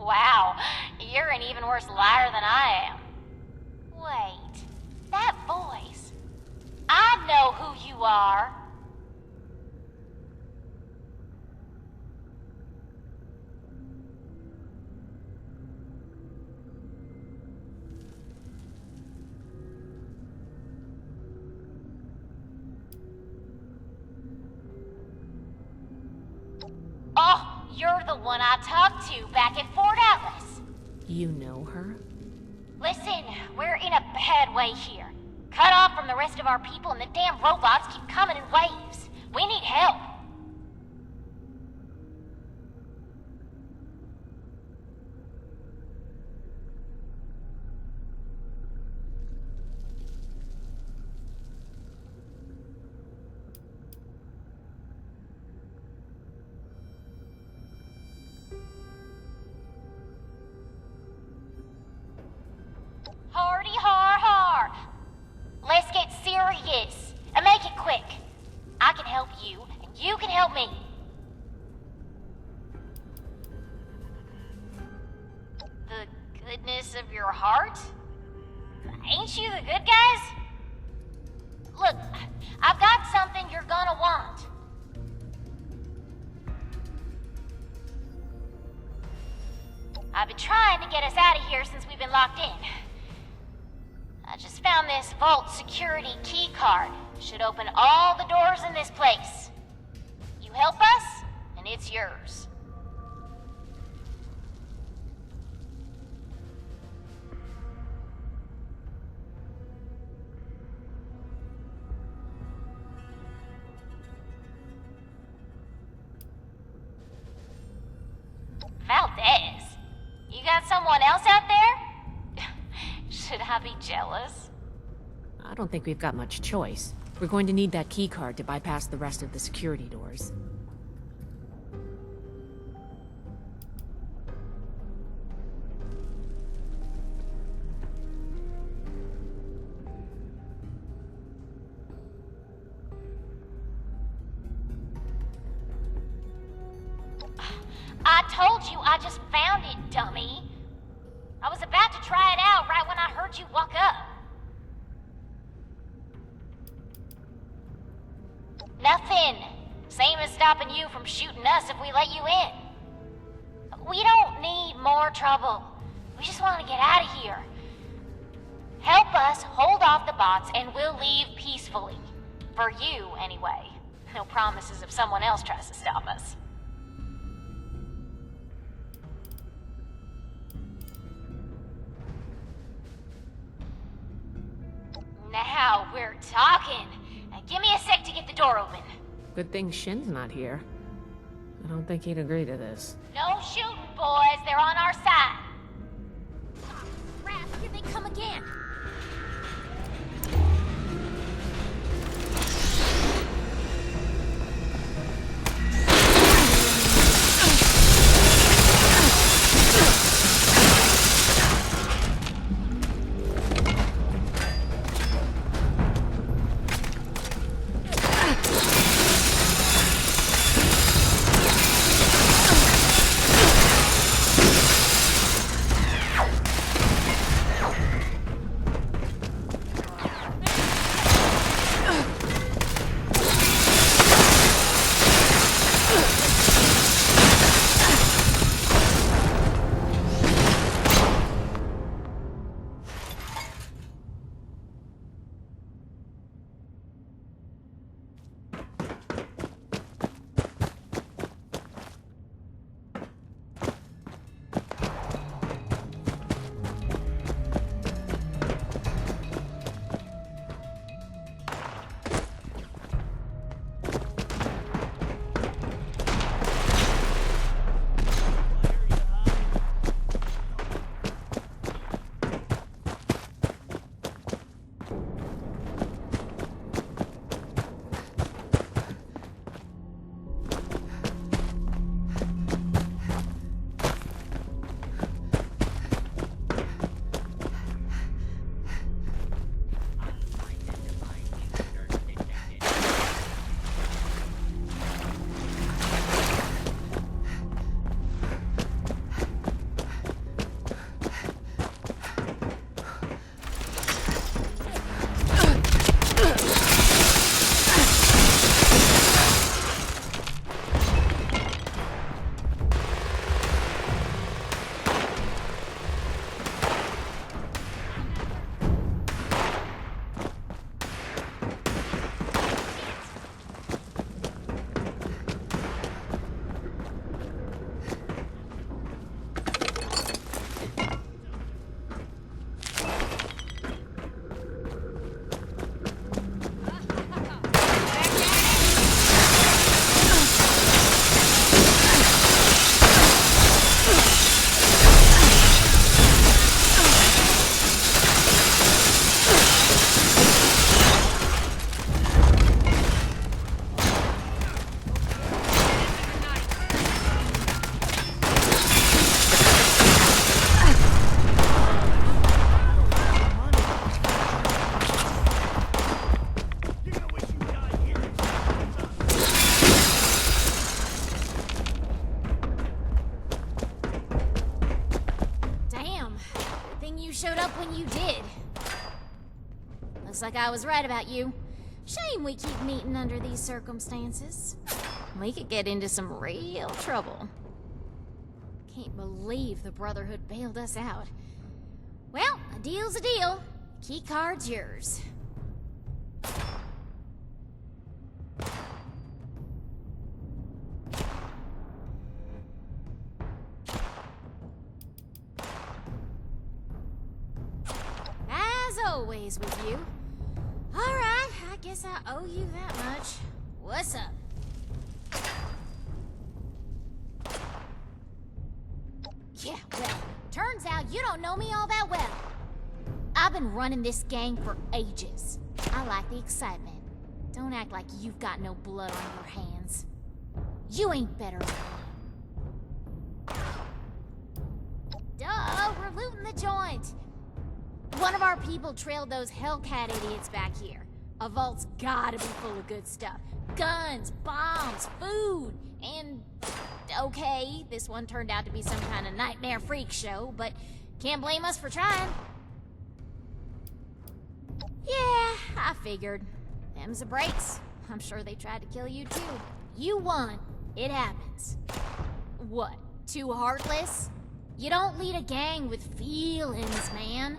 Wow, you're an even worse liar than I am. Wait, that voice. I know who you are. Oh, you're the one I talked to back at Fort Atlas. You know her? Listen, we're in a bad way here. Cut off from the rest of our people and the damn robots keep coming in waves. We need help. Hardy har har. Let's get serious and make it quick. I can help you and you can help me. The goodness of your heart? Ain't you the good guys? Look, I've got something you're gonna want. I've been trying to get us out of here since we've been locked in. I just found this vault security key card. Should open all the doors in this place. You help us, and it's yours. Valdez, you got someone else out there? Should I be jealous? I don't think we've got much choice. We're going to need that key card to bypass the rest of the security doors. I told you I just found it, dummy. I was about to try it out right when I heard you walk up. Nothing. Same as stopping you from shooting us if we let you in. We don't need more trouble. We just want to get out of here. Help us hold off the bots and we'll leave peacefully. For you, anyway. No promises if someone else tries to stop us. Now we're talking. Give me a sec to get the door open. Good thing Shin's not here. I don't think he'd agree to this. No shooting, boys. They're on our side. Crap, here they come again. you showed up when you did. Looks like I was right about you. Shame we keep meeting under these circumstances. We could get into some real trouble. Can't believe the Brotherhood bailed us out. Well, a deal's a deal. Key card's yours. As always with you. Alright, I guess I owe you that much. What's up? Yeah, well, turns out you don't know me all that well. I've been running this gang for ages. I like the excitement. Don't act like you've got no blood on your hands. You ain't better than me. Duh, we're looting the joint. One of our people trailed those Hellcat idiots back here. A vault's gotta be full of good stuff. Guns, bombs, food, and... okay, this one turned out to be some kind of nightmare freak show, but can't blame us for trying. Yeah, I figured. Them's the breaks. I'm sure they tried to kill you too. You won. It happens. What, too heartless? You don't lead a gang with feelings, man.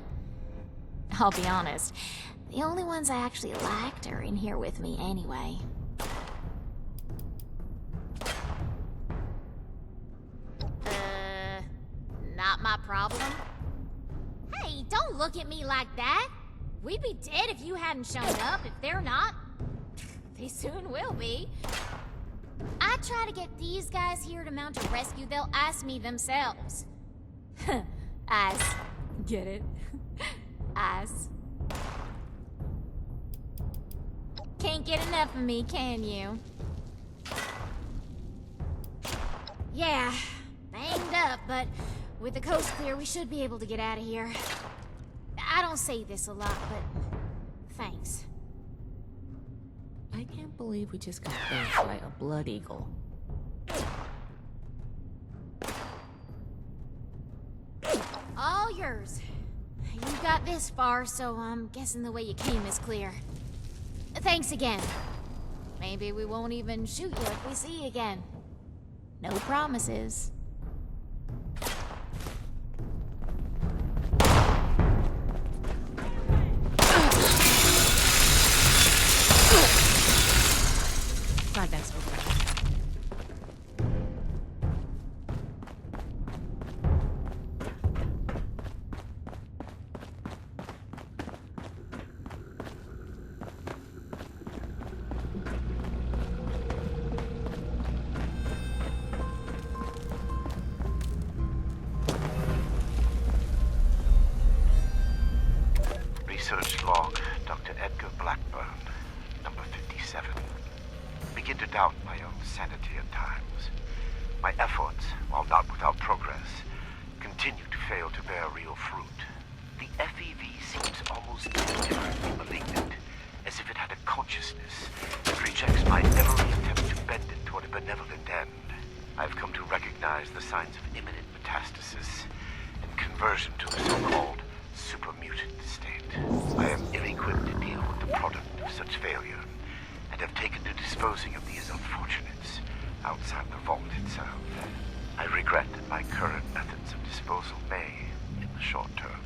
I'll be honest, the only ones I actually liked are in here with me anyway. Not my problem. Hey, don't look at me like that. We'd be dead if you hadn't shown up. If they're not, they soon will be. I try to get these guys here to mount a rescue, they'll ask me themselves. Eyes. Get it? Eyes. Can't get enough of me, can you? Yeah, banged up, but with the coast clear, we should be able to get out of here. I don't say this a lot, but thanks. I can't believe we just got banged by a blood eagle. All yours. You got this far, so I'm guessing the way you came is clear. Thanks again. Maybe we won't even shoot you if we see you again. No promises. Glad that's over. Research log, Dr. Edgar Blackburn, number 57. Begin to doubt my own sanity at times. My efforts, while not without progress, continue to fail to bear real fruit. The FEV seems almost indifferently malignant, as if it had a consciousness that rejects my every attempt to bend it toward a benevolent end. I've come to recognize the signs of imminent metastasis and conversion to the so-called super-mutant state. I am ill-equipped to deal with the product of such failure, and have taken to disposing of these unfortunates outside the vault itself. I regret that my current methods of disposal may, in the short term,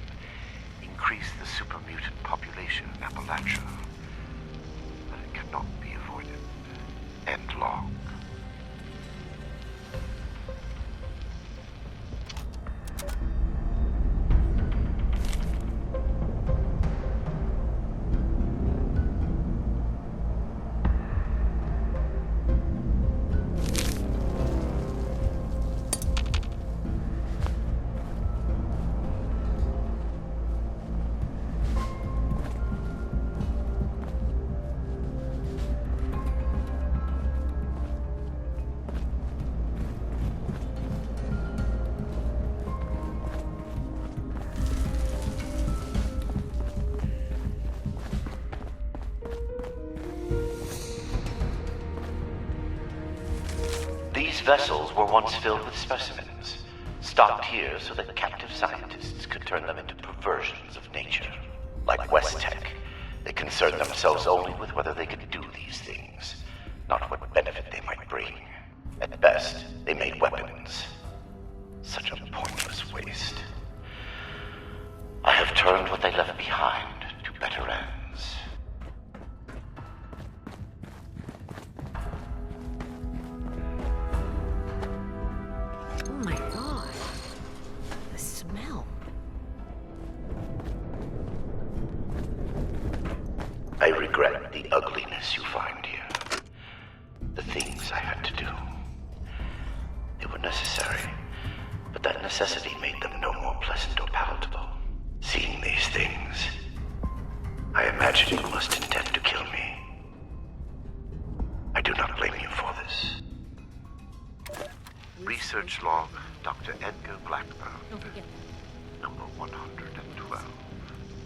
increase the super-mutant population in Appalachia, but it cannot be avoided. End log. These vessels were once filled with specimens, stocked here so that captive scientists could turn them into perversions of nature. Like West Tech, they concerned themselves only with whether they could do these things, not what benefit they might bring. At best, they made weapons. Such a pointless waste. I have turned what they left behind to better ends. Oh my god. The smell. I regret the ugliness you find here. The things I had to do. They were necessary, but that necessity made them no more pleasant or palatable. Seeing these things, I imagine you must intend to kill me. I do not blame you for this. Research log, Dr. Edgar Blackburn, Don't forget. number 112.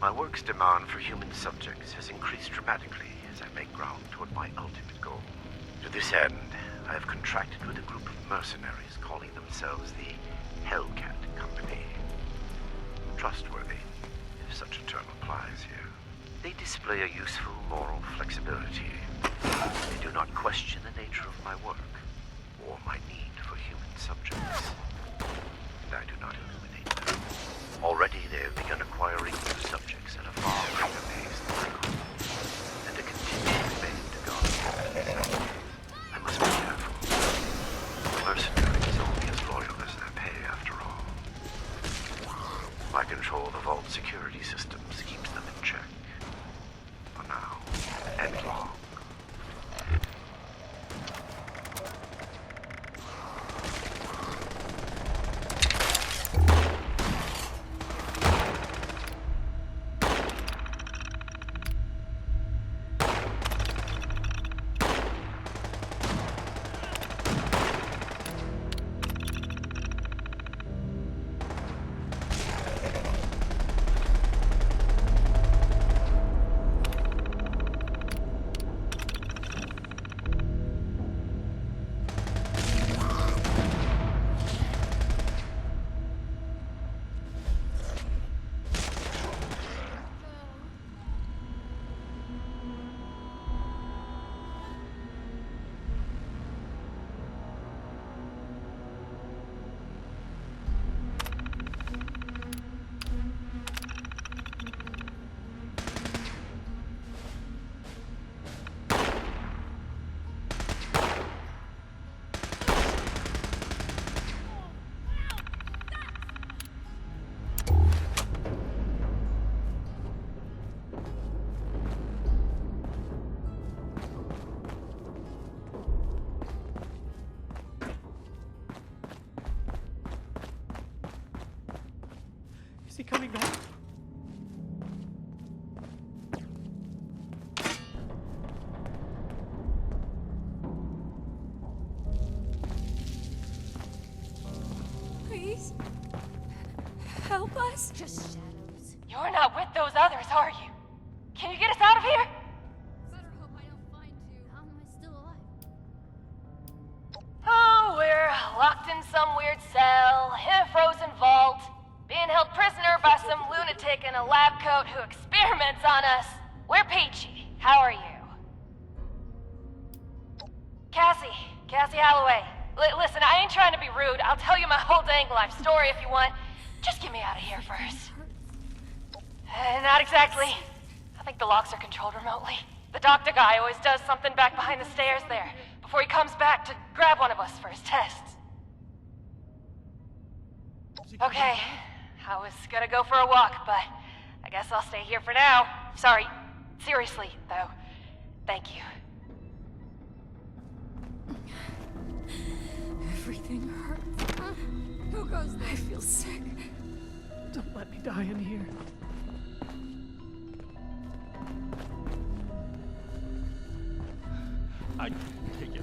My work's demand for human subjects has increased dramatically as I make ground toward my ultimate goal. To this end, I have contracted with a group of mercenaries calling themselves the Hellcat Company. Trustworthy, if such a term applies here. They display a useful moral flexibility. They do not question the nature of my work or my need for human subjects. And I do not eliminate them. Already they have begun acquiring new subjects at a far greater pace than I could. And a continued demand to guard. I must be careful. The mercenary is only as loyal as their pay, after all. My control of the vault security systems keeps them in check. For now, and long. Is he coming back? Please? Help us? Just shadows. You're not with those others, are you? Can you get us out of here? Better hope I don't find you. How am I still alive? Oh, we're locked in some weird cell, in a frozen vault, being held prisoner by some lunatic in a lab coat who experiments on us. We're peachy. How are you? Cassie Holloway. Listen, I ain't trying to be rude. I'll tell you my whole dang life story if you want. Just get me out of here first. Not exactly. I think the locks are controlled remotely. The doctor guy always does something back behind the stairs there, before he comes back to grab one of us for his tests. Okay, I was gonna go for a walk, but I guess I'll stay here for now. Sorry, seriously, though. Thank you. Everything hurts. Who goes there? I feel sick. Don't let me die in here. I take it.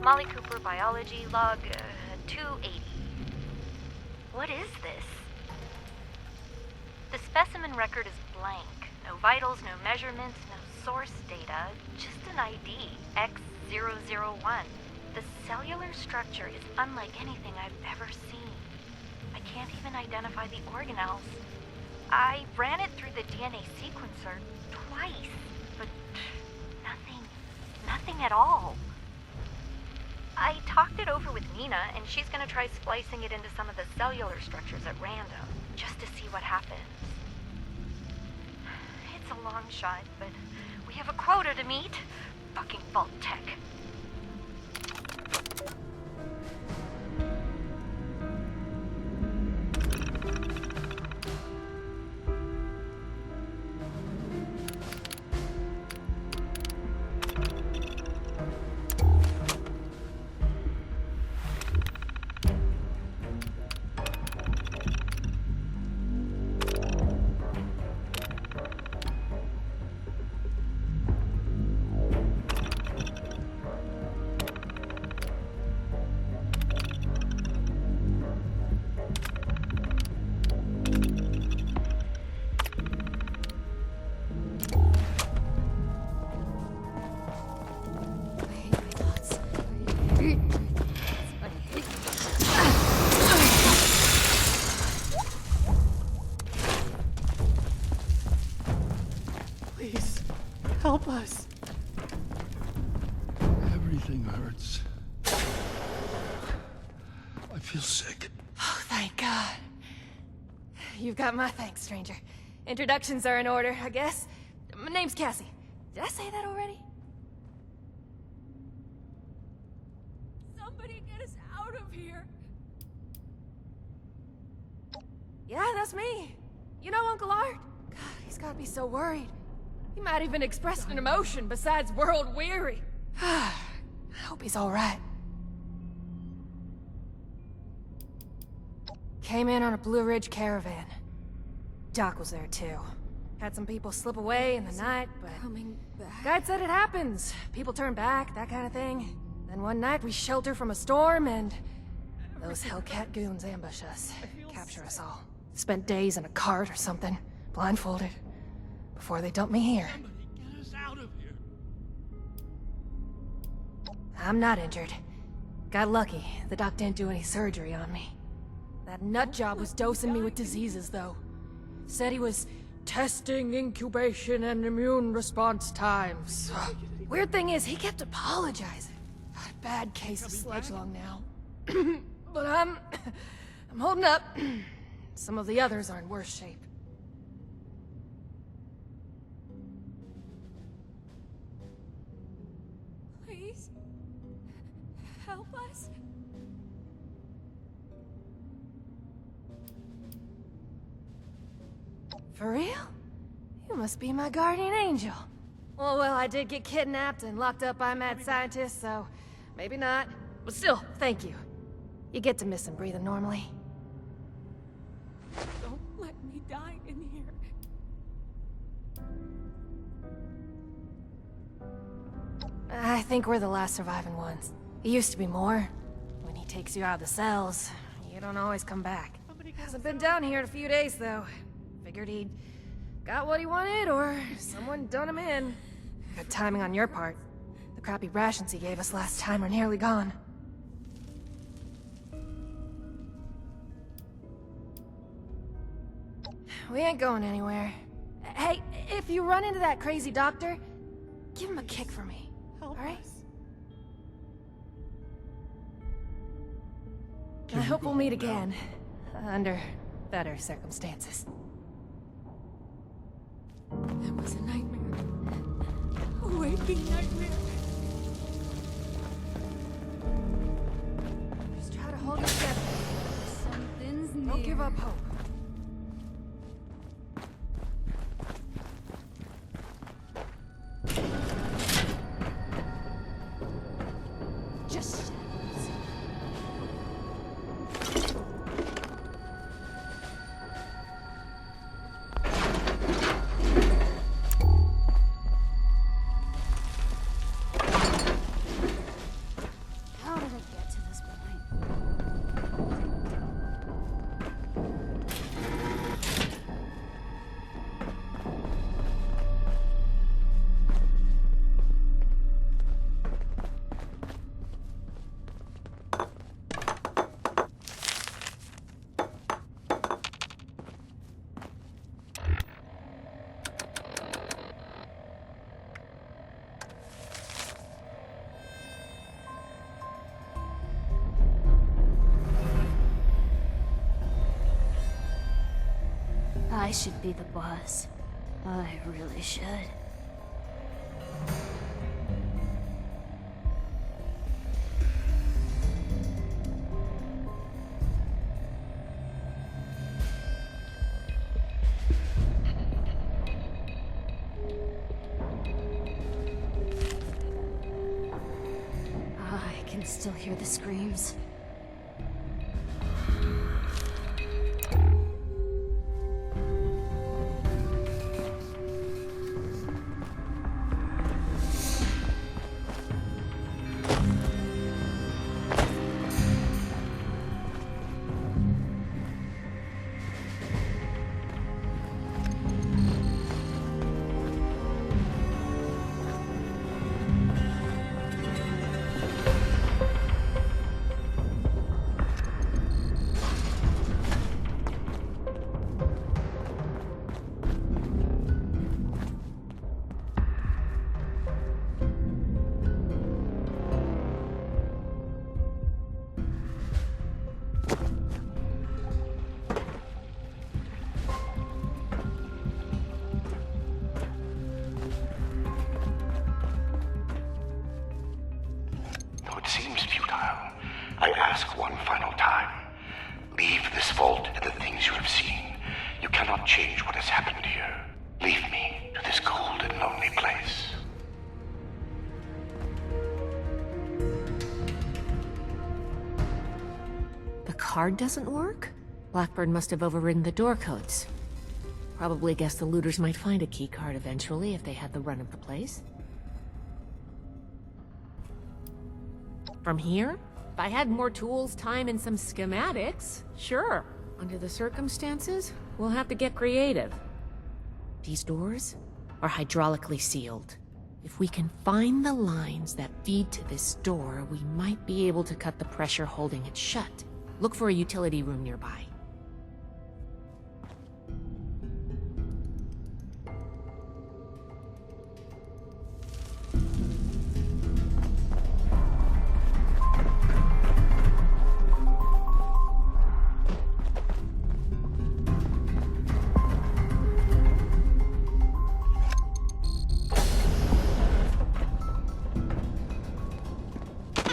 Molly Cooper, biology, log 280. What is this? The specimen record is blank. No vitals, no measurements, no source data, just an ID, X001. The cellular structure is unlike anything I've ever seen. I can't even identify the organelles. I ran it through the DNA sequencer twice, but nothing at all. I talked it over with Nina, and she's gonna try splicing it into some of the cellular structures at random, just to see what happens. It's a long shot, but we have a quota to meet. Fucking Vault Tech. Please, help us. Everything hurts. I feel sick. Oh, thank God. You've got my thanks, stranger. Introductions are in order, I guess. My name's Cassie. Did I say that already? Somebody get us out of here. Yeah, that's me. You know Uncle Art? God, he's gotta be so worried. He might even express an emotion besides world weary. I hope he's alright. Came in on a Blue Ridge caravan. Doc was there too. Had some people slip away in the night, but Coming back. Guide said it happens. People turn back, that kind of thing. Then one night we shelter from a storm and those Hellcat goons ambush us. Capture us all. Spent days in a cart or something, blindfolded, before they dump me here. Somebody get us out of here. I'm not injured. Got lucky. The doc didn't do any surgery on me. That nut job was dosing me with diseases, though. Said he was testing incubation and immune response times. Weird thing is, he kept apologizing. Got a bad case of sledge-lung now. But I'm holding up. Some of the others are in worse shape. Please. Help us. For real? You must be my guardian angel. Well, I did get kidnapped and locked up by mad scientists, so maybe not. But still, thank you. You get to miss him breathing normally. Don't let me die in here. I think we're the last surviving ones. It used to be more. When he takes you out of the cells, you don't always come back. Hasn't been down here in a few days, though. Figured he'd got what he wanted, or someone done him in. Good timing on your part. The crappy rations he gave us last time are nearly gone. We ain't going anywhere. Hey, if you run into that crazy doctor, give him a kick for me. Help Alright? us. I hope we'll meet again. Under better circumstances. That was a nightmare. A waking nightmare. Just try to hold it together. Something's near. Don't give up hope. Just I should be the boss. I really should. I can still hear the screams. Though it seems futile, I ask one final time. Leave this vault and the things you have seen. You cannot change what has happened here. Leave me to this cold and lonely place. The card doesn't work? Blackburn must have overridden the door codes. Probably guessed the looters might find a key card eventually if they had the run of the place. From here? If I had more tools, time, and some schematics, sure. Under the circumstances, we'll have to get creative. These doors are hydraulically sealed. If we can find the lines that feed to this door, we might be able to cut the pressure holding it shut. Look for a utility room nearby.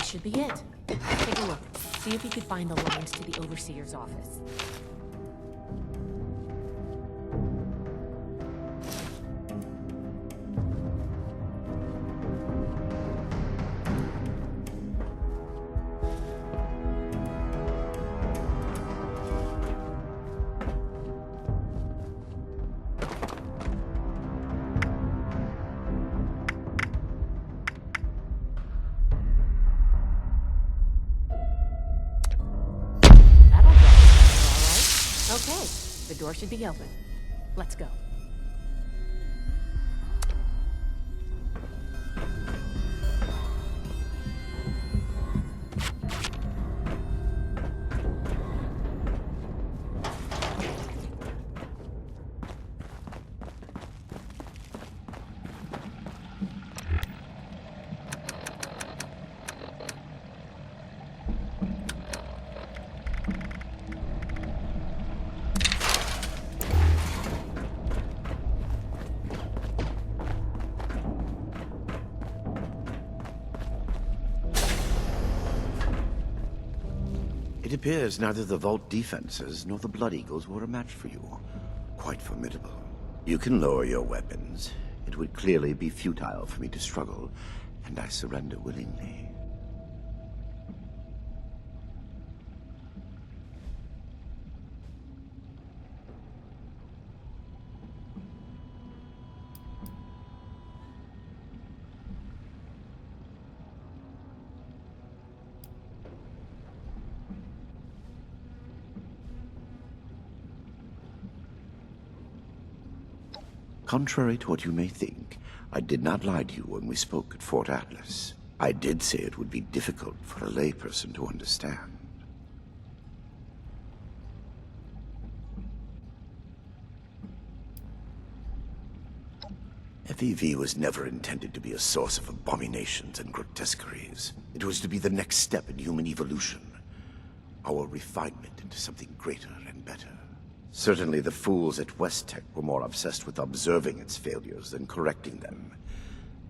Should be it. Take a look. See if you could find the lines to the Overseer's office. Okay, the door should be open. Let's go. It appears neither the Vault defenses nor the Blood Eagles were a match for you. Quite formidable. You can lower your weapons. It would clearly be futile for me to struggle, and I surrender willingly. Contrary to what you may think, I did not lie to you when we spoke at Fort Atlas. I did say it would be difficult for a layperson to understand. FEV was never intended to be a source of abominations and grotesqueries. It was to be the next step in human evolution. Our refinement into something greater and better. Certainly the fools at West Tech were more obsessed with observing its failures than correcting them.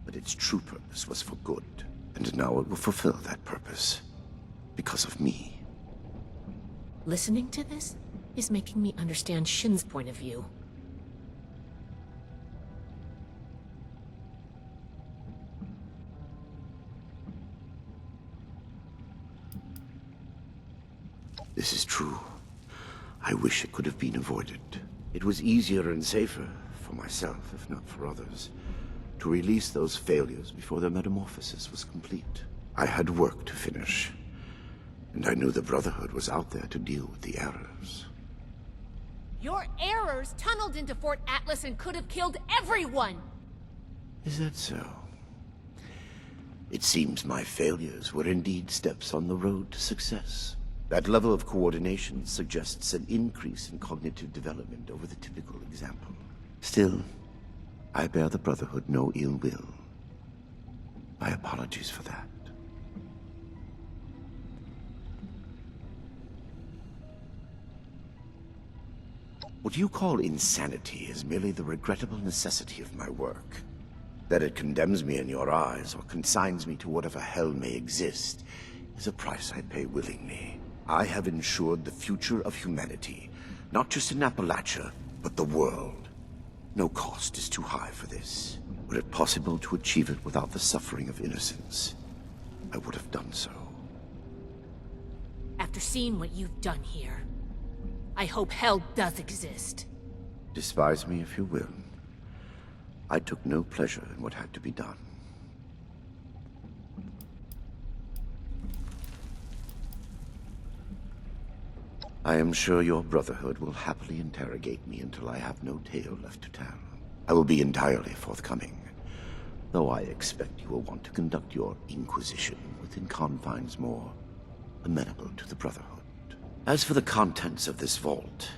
But its true purpose was for good, and now it will fulfill that purpose. Because of me. Listening to this is making me understand Shin's point of view. This is true. I wish it could have been avoided. It was easier and safer, for myself, if not for others, to release those failures before their metamorphosis was complete. I had work to finish, and I knew the Brotherhood was out there to deal with the errors. Your errors tunneled into Fort Atlas and could have killed everyone! Is that so? It seems my failures were indeed steps on the road to success. That level of coordination suggests an increase in cognitive development over the typical example. Still, I bear the Brotherhood no ill will. My apologies for that. What you call insanity is merely the regrettable necessity of my work. That it condemns me in your eyes, or consigns me to whatever hell may exist, is a price I pay willingly. I have ensured the future of humanity, not just in Appalachia, but the world. No cost is too high for this. Were it possible to achieve it without the suffering of innocence, I would have done so. After seeing what you've done here, I hope hell does exist. Despise me if you will. I took no pleasure in what had to be done. I am sure your Brotherhood will happily interrogate me until I have no tale left to tell. I will be entirely forthcoming, though I expect you will want to conduct your inquisition within confines more amenable to the Brotherhood. As for the contents of this vault,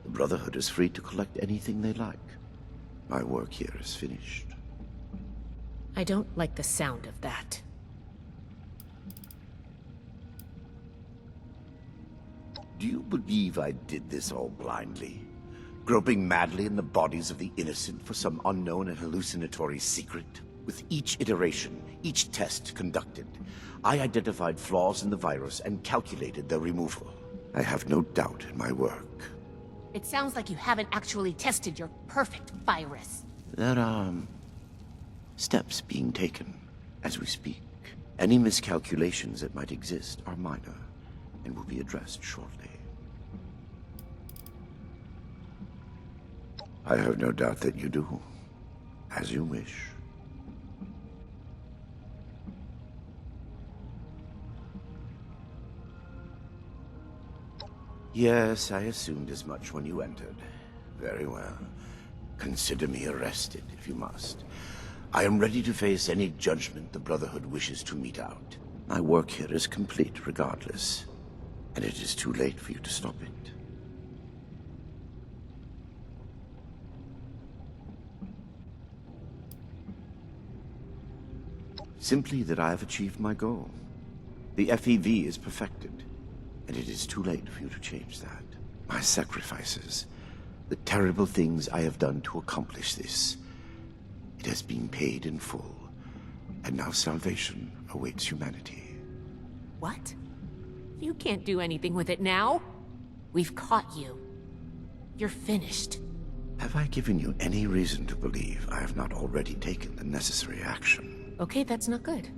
the Brotherhood is free to collect anything they like. My work here is finished. I don't like the sound of that. Do you believe I did this all blindly? Groping madly in the bodies of the innocent for some unknown and hallucinatory secret? With each iteration, each test conducted, I identified flaws in the virus and calculated their removal. I have no doubt in my work. It sounds like you haven't actually tested your perfect virus. There are steps being taken as we speak. Any miscalculations that might exist are minor and will be addressed shortly. I have no doubt that you do. As you wish. Yes, I assumed as much when you entered. Very well. Consider me arrested, if you must. I am ready to face any judgment the Brotherhood wishes to mete out. My work here is complete regardless, and it is too late for you to stop it. Simply that I have achieved my goal. The FEV is perfected, and it is too late for you to change that. My sacrifices, the terrible things I have done to accomplish this, it has been paid in full, and now salvation awaits humanity. What? You can't do anything with it now. We've caught you. You're finished. Have I given you any reason to believe I have not already taken the necessary action? Okay, that's not good.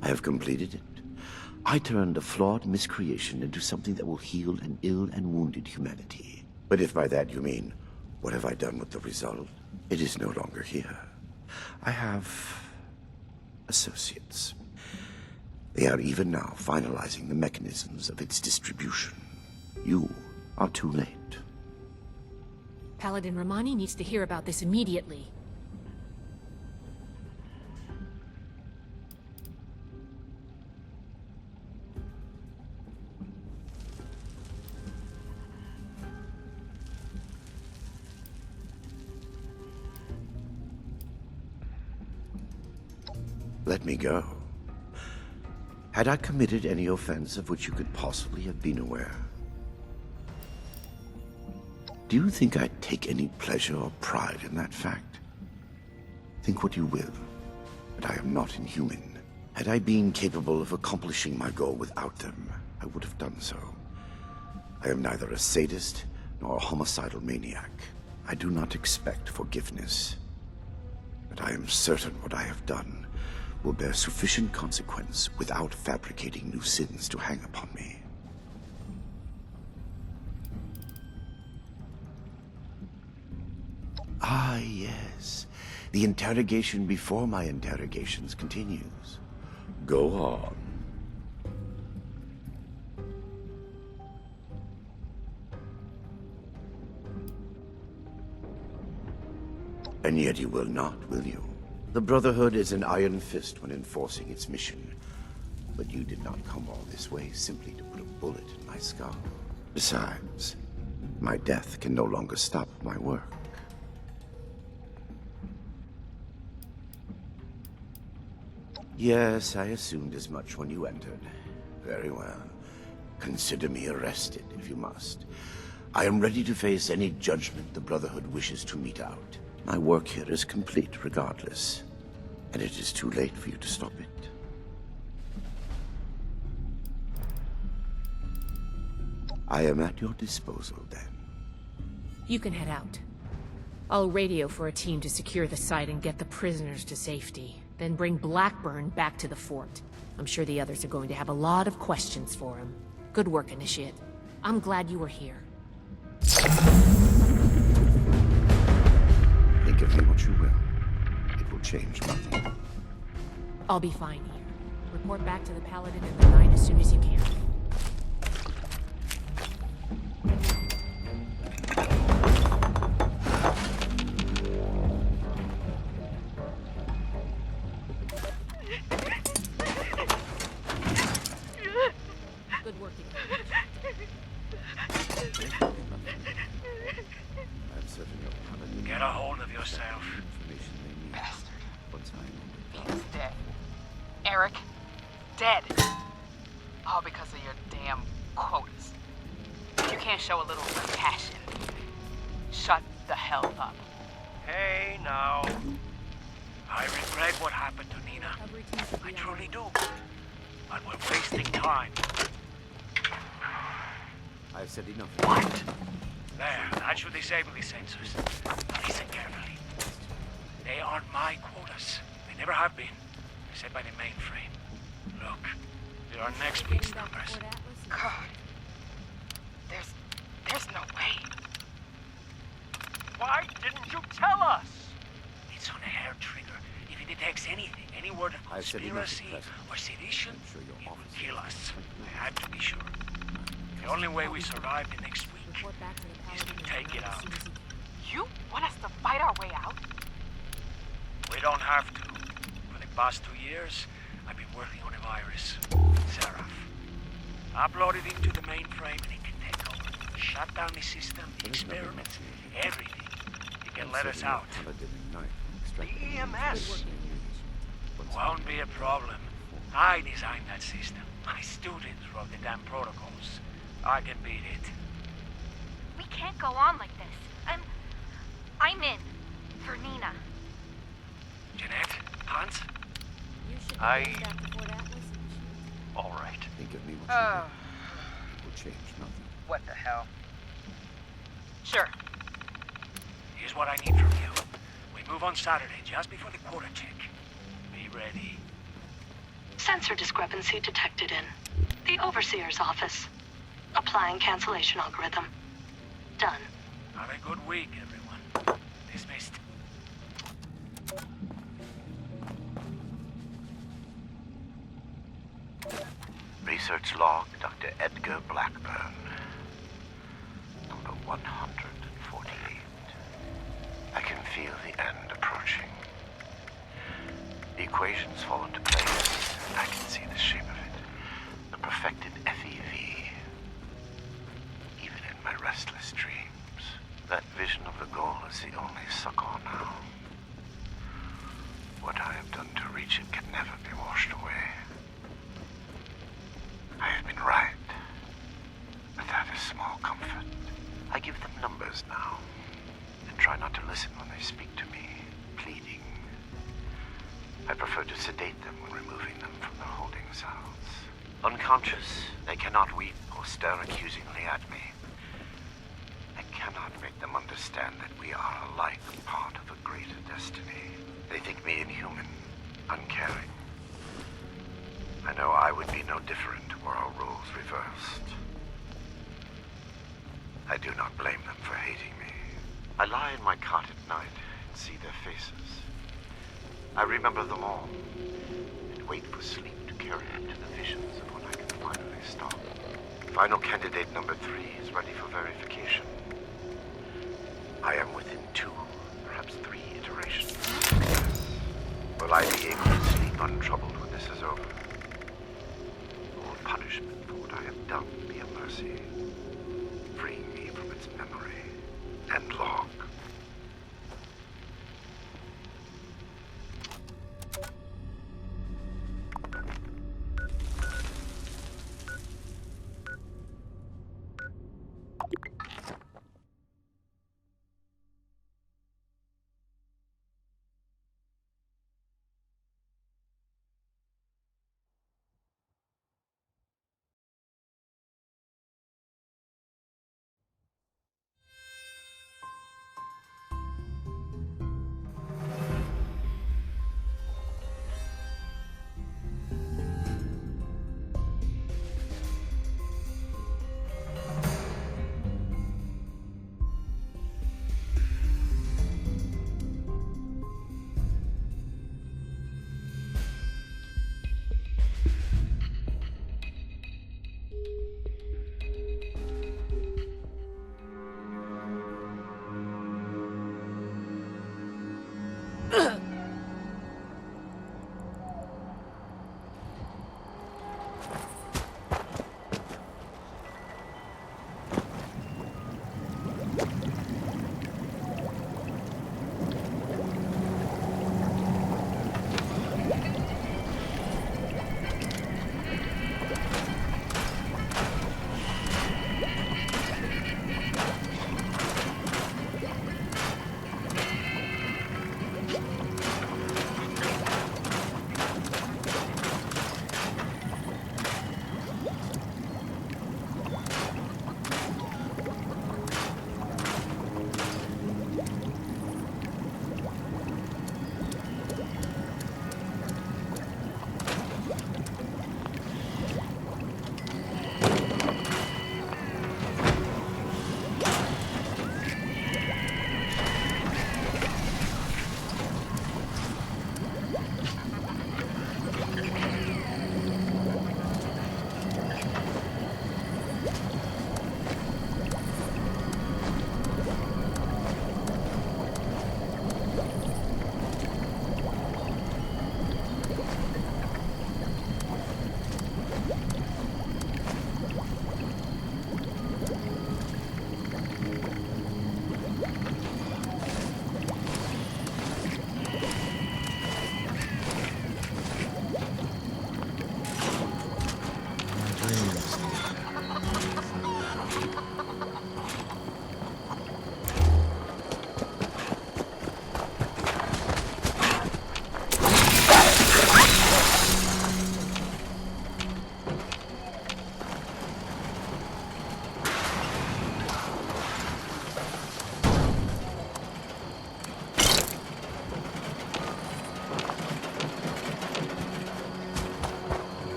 I have completed it. I turned a flawed miscreation into something that will heal an ill and wounded humanity. But if by that you mean, what have I done with the result? It is no longer here. I have associates. They are even now finalizing the mechanisms of its distribution. You are too late. Paladin Romani needs to hear about this immediately. Let me go. Had I committed any offense of which you could possibly have been aware? Do you think I'd take any pleasure or pride in that fact? Think what you will, but I am not inhuman. Had I been capable of accomplishing my goal without them, I would have done so. I am neither a sadist nor a homicidal maniac. I do not expect forgiveness. But I am certain what I have done will bear sufficient consequence without fabricating new sins to hang upon me. Ah, yes. The interrogation before my interrogations continues. Go on. And yet you will not, will you? The Brotherhood is an iron fist when enforcing its mission. But you did not come all this way simply to put a bullet in my skull. Besides, my death can no longer stop my work. Yes, I assumed as much when you entered. Very well. Consider me arrested, if you must. I am ready to face any judgment the Brotherhood wishes to mete out. My work here is complete regardless, and it is too late for you to stop it. I am at your disposal, then. You can head out. I'll radio for a team to secure the site and get the prisoners to safety. Then bring Blackburn back to the fort. I'm sure the others are going to have a lot of questions for him. Good work, Initiate. I'm glad you were here. Think of me what you will. It will change nothing. I'll be fine here. Report back to the Paladin in the night as soon as you can. Good work, Get a hold of yourself. Bastard. He's dead. Eric, dead. All because of your damn quotas. You can't show a little compassion. Shut the hell up. Hey, now. I regret what happened to Nina. I truly do. But we're wasting time. I've said enough. What? There, that should disable the sensors. Now listen carefully. They aren't my quotas. They never have been. They're set by the mainframe. Look, there are next week's numbers. God. There's no way. Why didn't you tell us? It's on a hair trigger. If it detects anything, any word of I've said enough, conspiracy President. or sedition, I'm sure your it will office kill is- us. I had to be sure. The only way we survive the next week Report back to the is Paladin to in the take night it as out. soon as you can. You want us to fight our way out? We don't have to. For the past 2 years, I've been working on a virus, Seraph. Upload it into the mainframe and it can take over. Shut down the system, the experiments, everything. It can let us out. The EMS won't be a problem. I designed that system. My students wrote the damn protocols. I can beat it. We can't go on like this. I'm in. For Nina. Jeanette? Hans? You should I- be back before that was. All right. Think of me what you will. It will change nothing. What the hell? Sure. Here's what I need from you. We move on Saturday, just before the quarter check. Be ready. Sensor discrepancy detected in the Overseer's office. Applying cancellation algorithm. Done. Have a good week, everyone. Dismissed. Research log, Dr. Edgar Blackburn. Number 148. I can feel the end approaching. The equations fall into place. I can see the shape of it. The perfected FEV. Even in my restless dreams, that vision of the goal is the only succor now. What I have done to reach it can never be washed away. I have been right. But that is small comfort. I give them numbers now, and try not to listen when they speak to me, pleading. I prefer to sedate them when removing them from their holding cells. Unconscious, they cannot weep or stare accusingly at me. I cannot make them understand that we are alike part of a greater destiny. They think me inhuman, uncaring. I know I would be no different were our roles reversed. I do not blame them for hating me. I lie in my cot at night and see their faces. I remember them all, and wait for sleep to carry me to the visions of when I can finally stop. Final candidate number 3 is ready for verification. I am within 2, perhaps 3 iterations. Will I be able to sleep untroubled when this is over? Or will punishment for what I have done be a mercy, freeing me from its memory and log?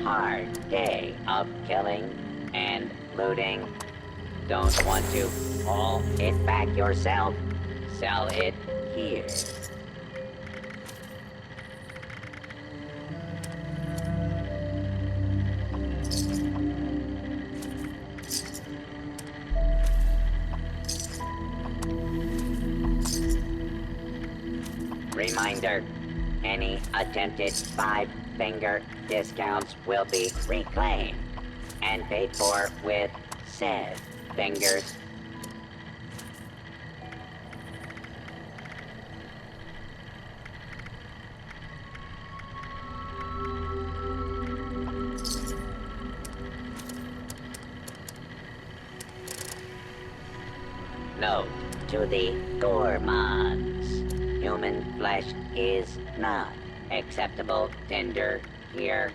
hard day of killing and looting. Don't want to haul it back yourself? Sell it here. Reminder, any attempted 5-finger discounts will be reclaimed and paid for with said fingers. Note to the gourmands. Human flesh is not acceptable tender here.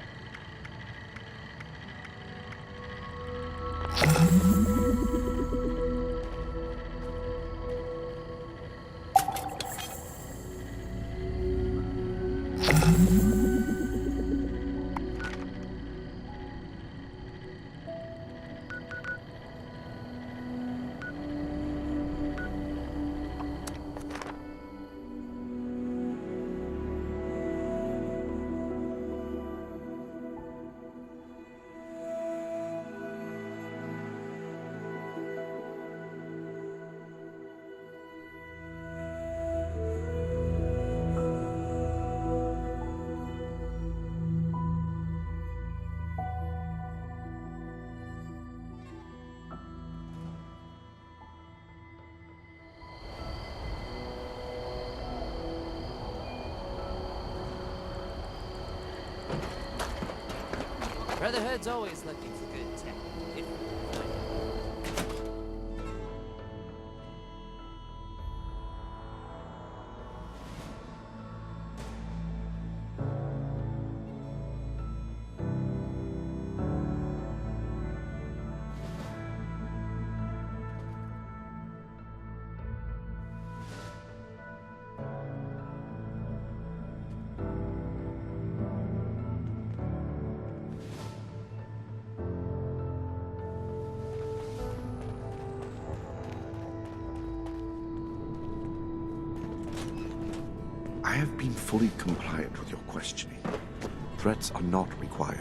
Brotherhood's always looking for good tech. I have been fully compliant with your questioning. Threats are not required.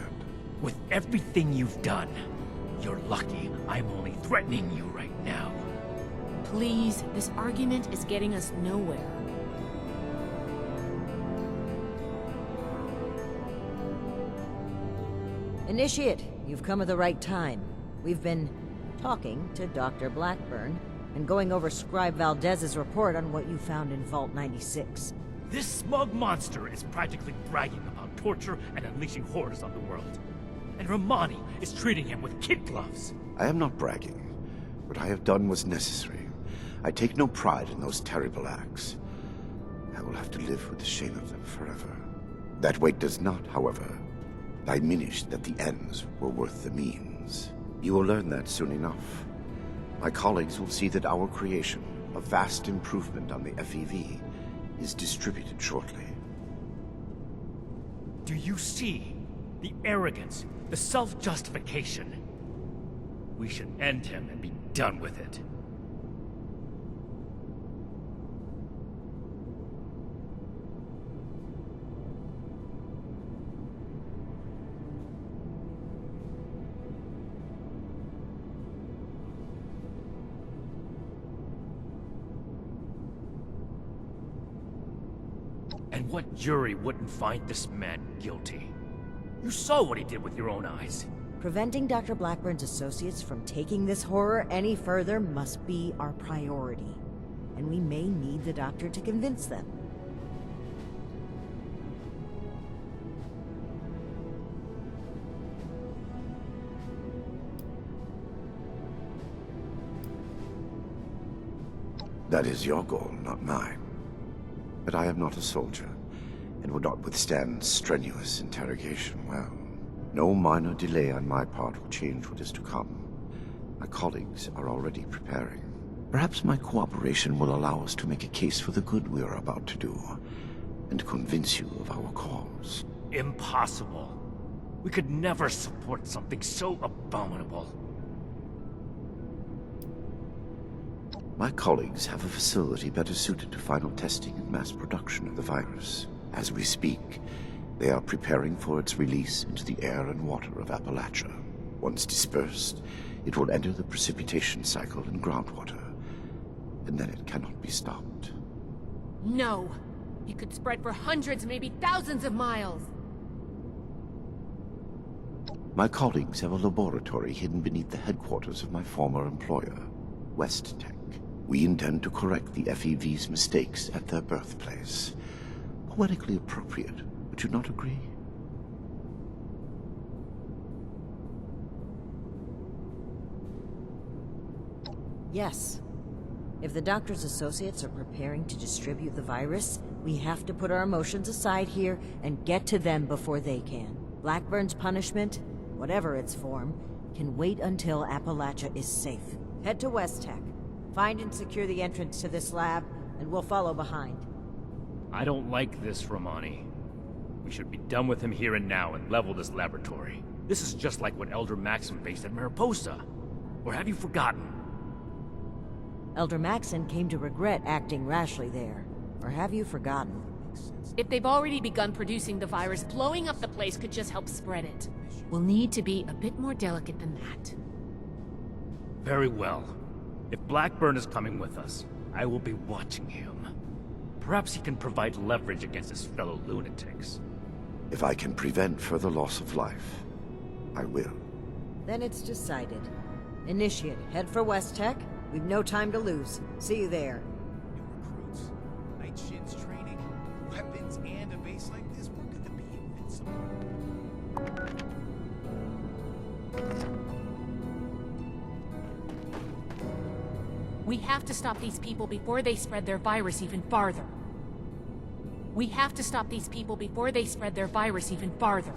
With everything you've done, you're lucky I'm only threatening you right now. Please, this argument is getting us nowhere. Initiate, you've come at the right time. We've been talking to Dr. Blackburn and going over Scribe Valdez's report on what you found in Vault 96. This smug monster is practically bragging about torture and unleashing horrors on the world. And Romani is treating him with kid gloves. I am not bragging. What I have done was necessary. I take no pride in those terrible acts. I will have to live with the shame of them forever. That weight does not, however, diminish that the ends were worth the means. You will learn that soon enough. My colleagues will see that our creation, a vast improvement on the FEV, is distributed shortly. Do you see the arrogance, the self-justification? We should end him and be done with it. And what jury wouldn't find this man guilty? You saw what he did with your own eyes. Preventing Dr. Blackburn's associates from taking this horror any further must be our priority. And we may need the doctor to convince them. That is your goal, not mine. But I am not a soldier, and would not withstand strenuous interrogation well. No minor delay on my part will change what is to come. My colleagues are already preparing. Perhaps my cooperation will allow us to make a case for the good we are about to do, and convince you of our cause. Impossible. We could never support something so abominable. My colleagues have a facility better suited to final testing and mass production of the virus. As we speak, they are preparing for its release into the air and water of Appalachia. Once dispersed, it will enter the precipitation cycle in groundwater, and then it cannot be stopped. No! It could spread for hundreds, maybe thousands of miles! My colleagues have a laboratory hidden beneath the headquarters of my former employer, WestTech. We intend to correct the FEV's mistakes at their birthplace. Poetically appropriate, would you not agree? Yes. If the doctor's associates are preparing to distribute the virus, we have to put our emotions aside here and get to them before they can. Blackburn's punishment, whatever its form, can wait until Appalachia is safe. Head to WestTech. Find and secure the entrance to this lab, and we'll follow behind. I don't like this, Romani. We should be done with him here and now and level this laboratory. This is just like what Elder Maxim faced at Mariposa. Or have you forgotten? Elder Maxon came to regret acting rashly there. Or have you forgotten? If they've already begun producing the virus, blowing up the place could just help spread it. We'll need to be a bit more delicate than that. Very well. If Blackburn is coming with us, I will be watching him. Perhaps he can provide leverage against his fellow lunatics. If I can prevent further loss of life, I will. Then it's decided. Initiate, head for WestTech. We've no time to lose. See you there. New recruits, night shifts training, weapons, and a base like this, we're gonna be invincible. We have to stop these people before they spread their virus even farther. We have to stop these people before they spread their virus even farther.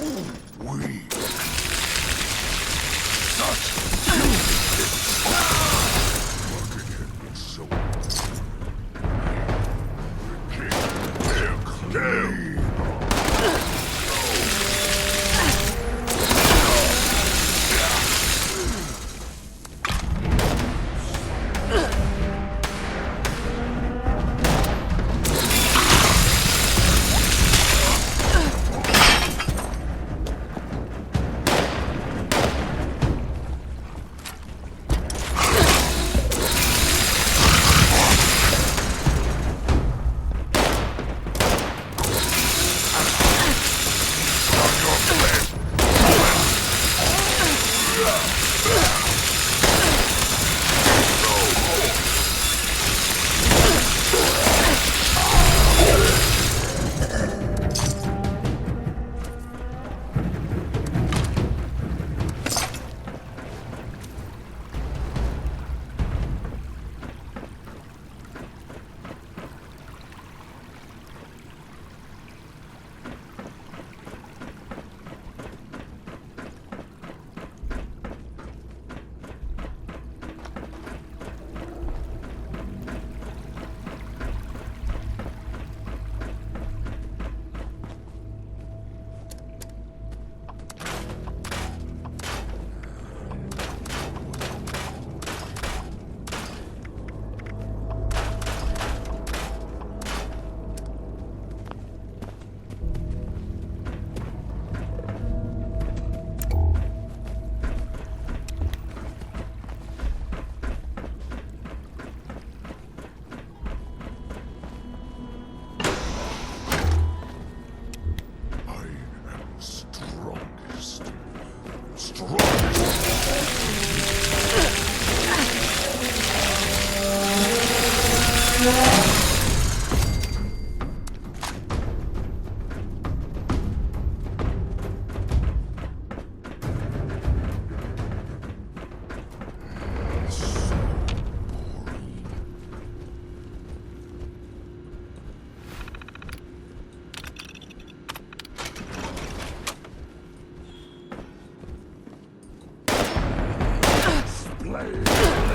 weak. Play, little man.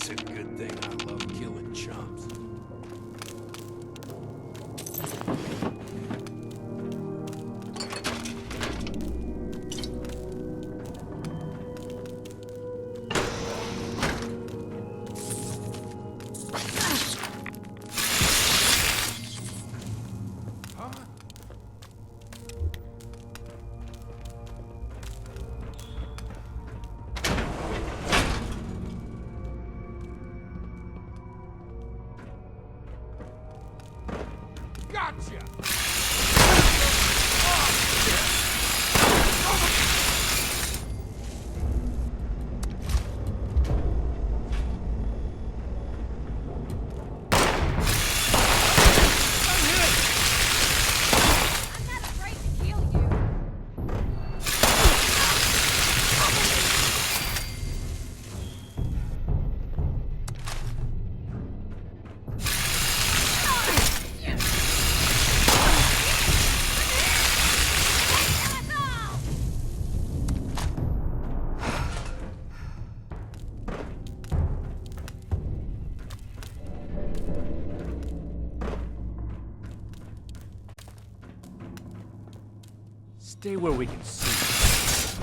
It's a good thing I love killing chumps. Gotcha! Stay where we can see.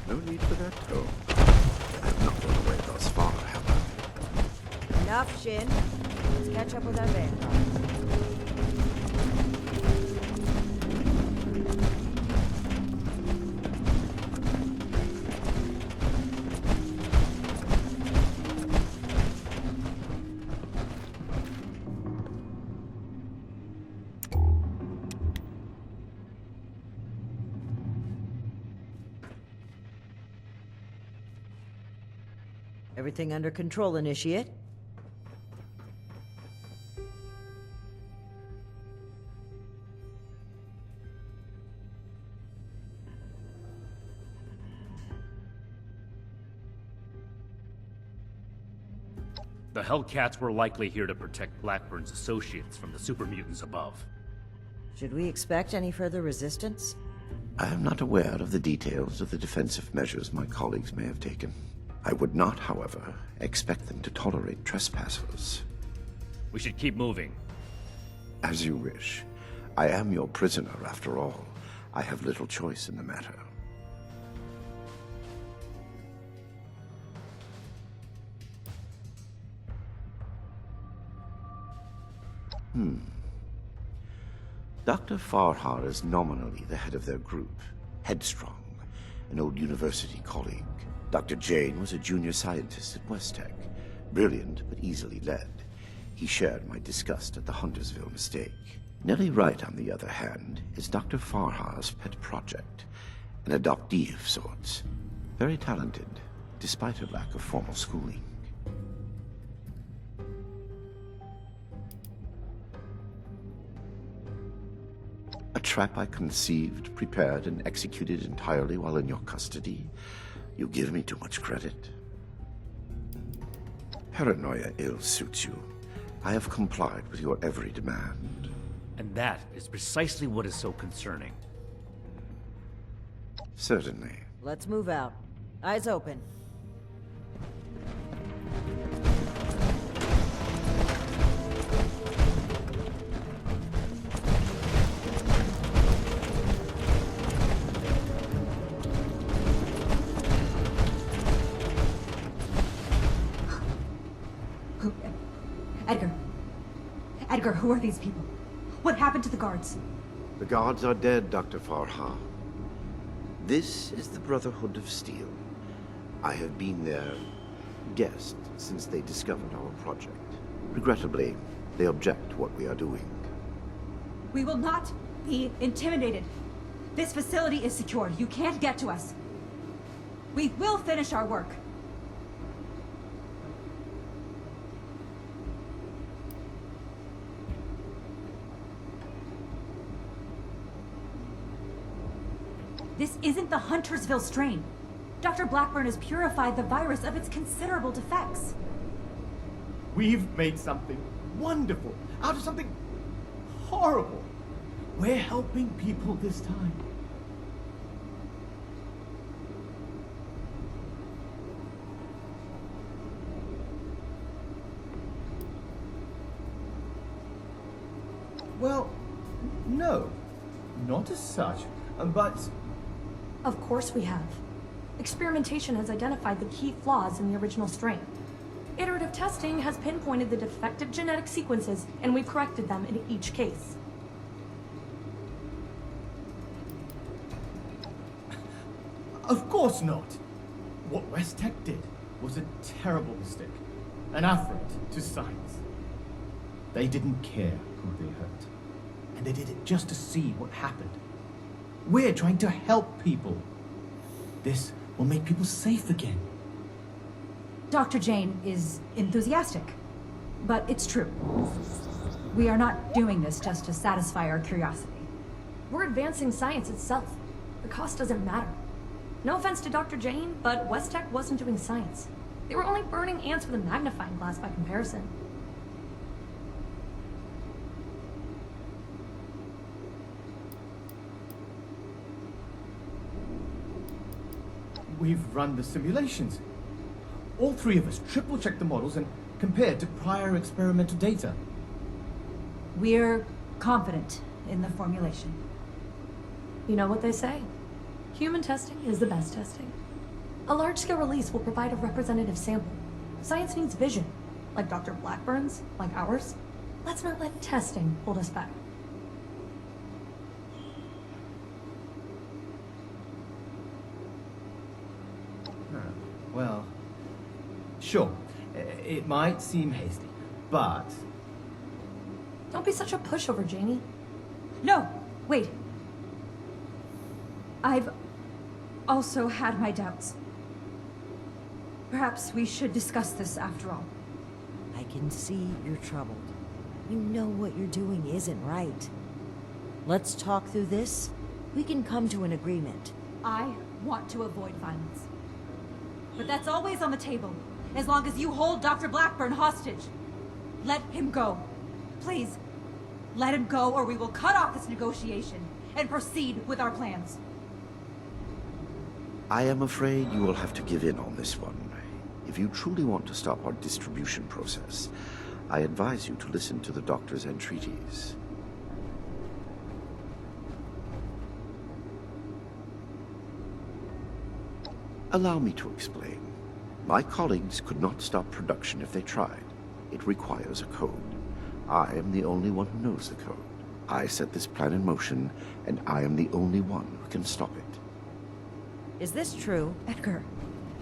No need for that tone. I have not run away thus far, have I? Enough, Shin. Let's catch up with our vanguard. Everything under control, Initiate? The Hellcats were likely here to protect Blackburn's associates from the super mutants above. Should we expect any further resistance? I am not aware of the details of the defensive measures my colleagues may have taken. I would not, however, expect them to tolerate trespassers. We should keep moving. As you wish. I am your prisoner, after all. I have little choice in the matter. Dr. Farhar is nominally the head of their group, Headstrong, an old university colleague. Dr. Jane was a junior scientist at West-Tech, brilliant but easily led. He shared my disgust at the Huntersville mistake. Nellie Wright, on the other hand, is Dr. Farhar's pet project, an adoptee of sorts. Very talented, despite her lack of formal schooling. A trap I conceived, prepared, and executed entirely while in your custody? You give me too much credit. Paranoia ill suits you. I have complied with your every demand. And that is precisely what is so concerning. Certainly. Let's move out. Eyes open. Edgar, who are these people? What happened to the guards? The guards are dead, Dr. Farhar. This is the Brotherhood of Steel. I have been their guest since they discovered our project. Regrettably, they object to what we are doing. We will not be intimidated. This facility is secure. You can't get to us. We will finish our work. This isn't the Huntersville strain. Dr. Blackburn has purified the virus of its considerable defects. We've made something wonderful out of something horrible. We're helping people this time. not as such, but... Of course we have. Experimentation has identified the key flaws in the original strain. Iterative testing has pinpointed the defective genetic sequences, and we've corrected them in each case. Of course not! What West Tech did was a terrible mistake. An affront to science. They didn't care who they hurt. And they did it just to see what happened. We're trying to help people. This will make people safe again. Dr. Jane is enthusiastic, but it's true. We are not doing this just to satisfy our curiosity. We're advancing science itself. The cost doesn't matter. No offense to Dr. Jane, but West Tech wasn't doing science. They were only burning ants with a magnifying glass by comparison. We've run the simulations. All three of us triple-checked the models and compared to prior experimental data. We're confident in the formulation. You know what they say? Human testing is the best testing. A large-scale release will provide a representative sample. Science needs vision, like Dr. Blackburn's, like ours. Let's not let testing hold us back. Well, sure. It might seem hasty, but... Don't be such a pushover, Janie. No, wait. I've also had my doubts. Perhaps we should discuss this after all. I can see you're troubled. You know what you're doing isn't right. Let's talk through this. We can come to an agreement. I want to avoid violence. But that's always on the table, as long as you hold Dr. Blackburn hostage. Let him go. Please, let him go, or we will cut off this negotiation and proceed with our plans. I am afraid you will have to give in on this one. If you truly want to stop our distribution process, I advise you to listen to the doctor's entreaties. Allow me to explain. My colleagues could not stop production if they tried. It requires a code. I am the only one who knows the code. I set this plan in motion, and I am the only one who can stop it. Is this true? Edgar.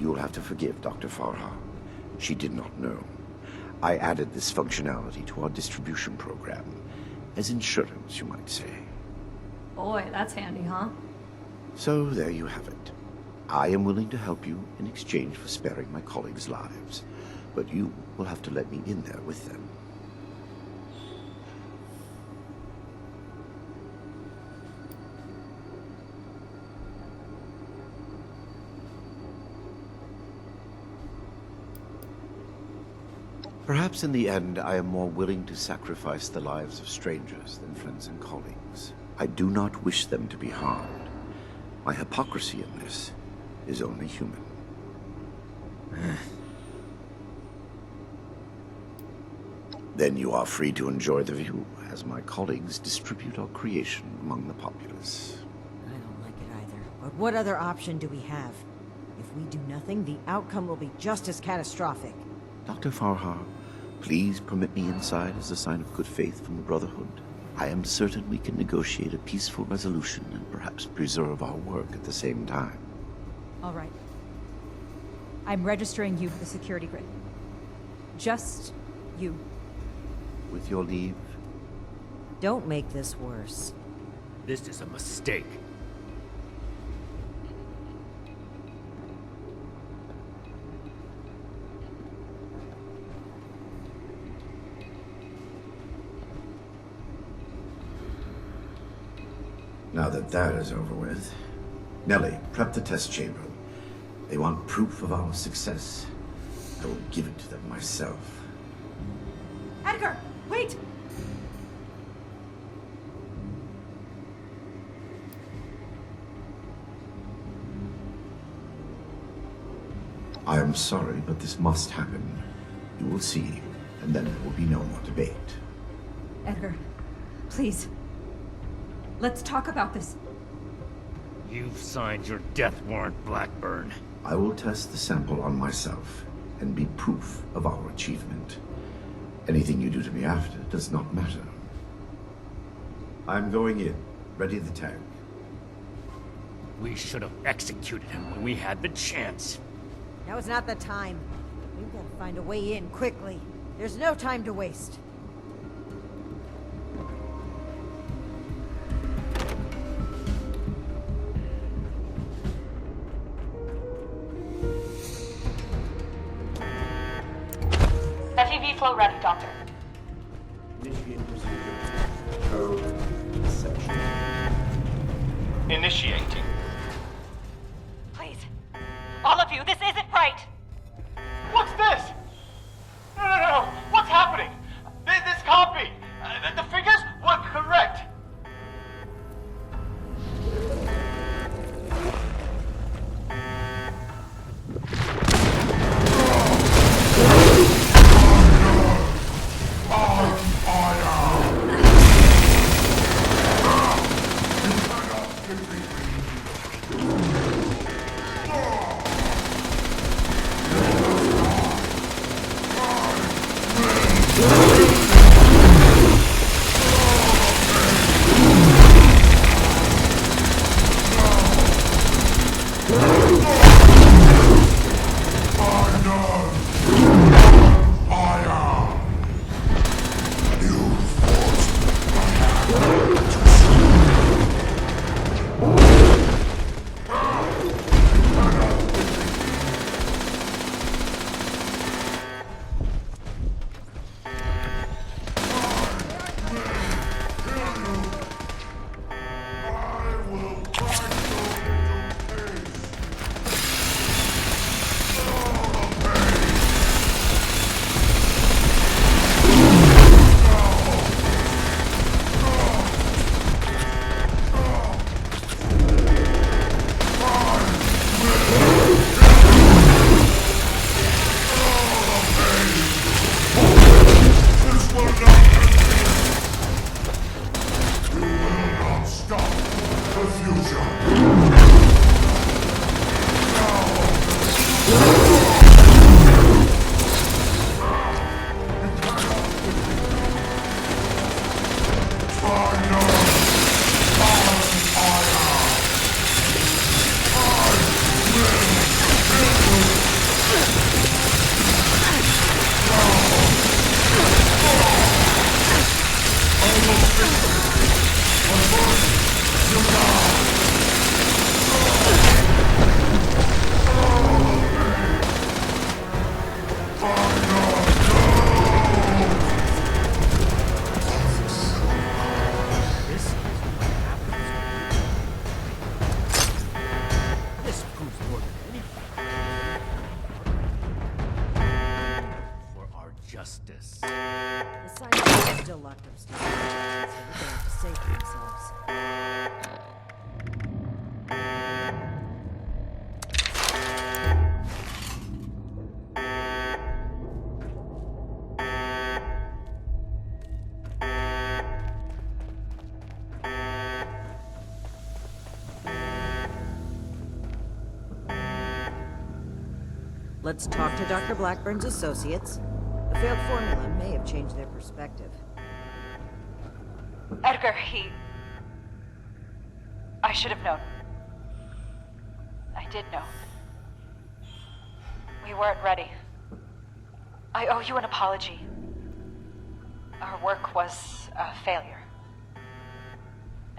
You will have to forgive Dr. Farha. She did not know. I added this functionality to our distribution program. As insurance, you might say. Boy, that's handy, huh? So there you have it. I am willing to help you in exchange for sparing my colleagues' lives. But you will have to let me in there with them. Perhaps in the end, I am more willing to sacrifice the lives of strangers than friends and colleagues. I do not wish them to be harmed. My hypocrisy in this is only human. Then you are free to enjoy the view, as my colleagues distribute our creation among the populace. I don't like it either. But what other option do we have? If we do nothing, the outcome will be just as catastrophic. Dr. Farha, please permit me inside as a sign of good faith from the Brotherhood. I am certain we can negotiate a peaceful resolution and perhaps preserve our work at the same time. All right. I'm registering you for the security grid. Just you. With your leave. Don't make this worse. This is a mistake. Now that that is over with, Nellie, prep the test chamber. They want proof of our success. I will give it to them myself. Edgar, wait! I am sorry, but this must happen. You will see, and then there will be no more debate. Edgar, please. Let's talk about this. You've signed your death warrant, Blackburn. I will test the sample on myself and be proof of our achievement. Anything you do to me after does not matter. I'm going in. Ready the tank. We should have executed him when we had the chance. Now is not the time. We've got to find a way in quickly. There's no time to waste. FEV flow ready, Doctor. Initiate procedure. Code section. Initiating. Please. All of you, this isn't right! What's this? No. What's happening? This can't be. The figures were correct. justice. The scientists are still locked upstairs, so they have to save themselves. Let's talk to Dr. Blackburn's associates. The failed formula may have changed their perspective. Edgar, I should have known. I did know. We weren't ready. I owe you an apology. Our work was a failure.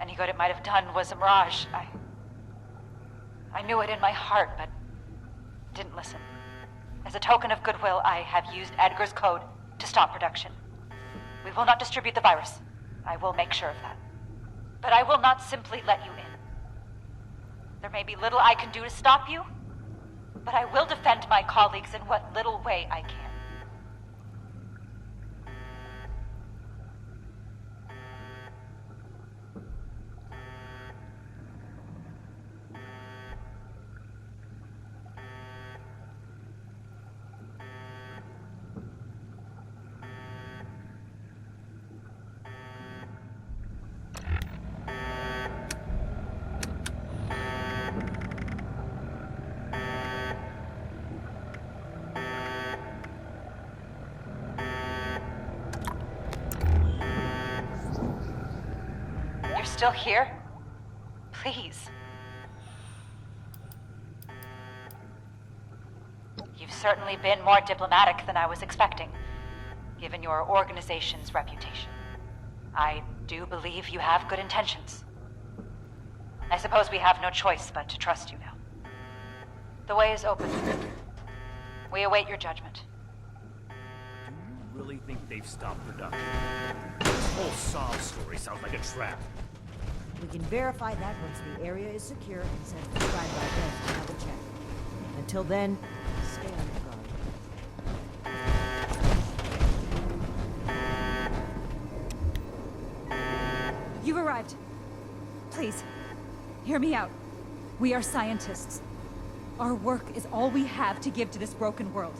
Any good it might have done was a mirage. I knew it in my heart, but didn't listen. As a token of goodwill, I have used Edgar's code to stop production. We will not distribute the virus. I will make sure of that. But I will not simply let you in. There may be little I can do to stop you, but I will defend my colleagues in what little way I can. still here? Please. You've certainly been more diplomatic than I was expecting, given your organization's reputation. I do believe you have good intentions. I suppose we have no choice but to trust you now. The way is open. We await your judgment. Do you really think they've stopped production? This whole sob story sounds like a trap. We can verify that once the area is secure and send the Scribe Valdez to have a check. Until then, stay on your guard. You've arrived. Please, hear me out. We are scientists. Our work is all we have to give to this broken world.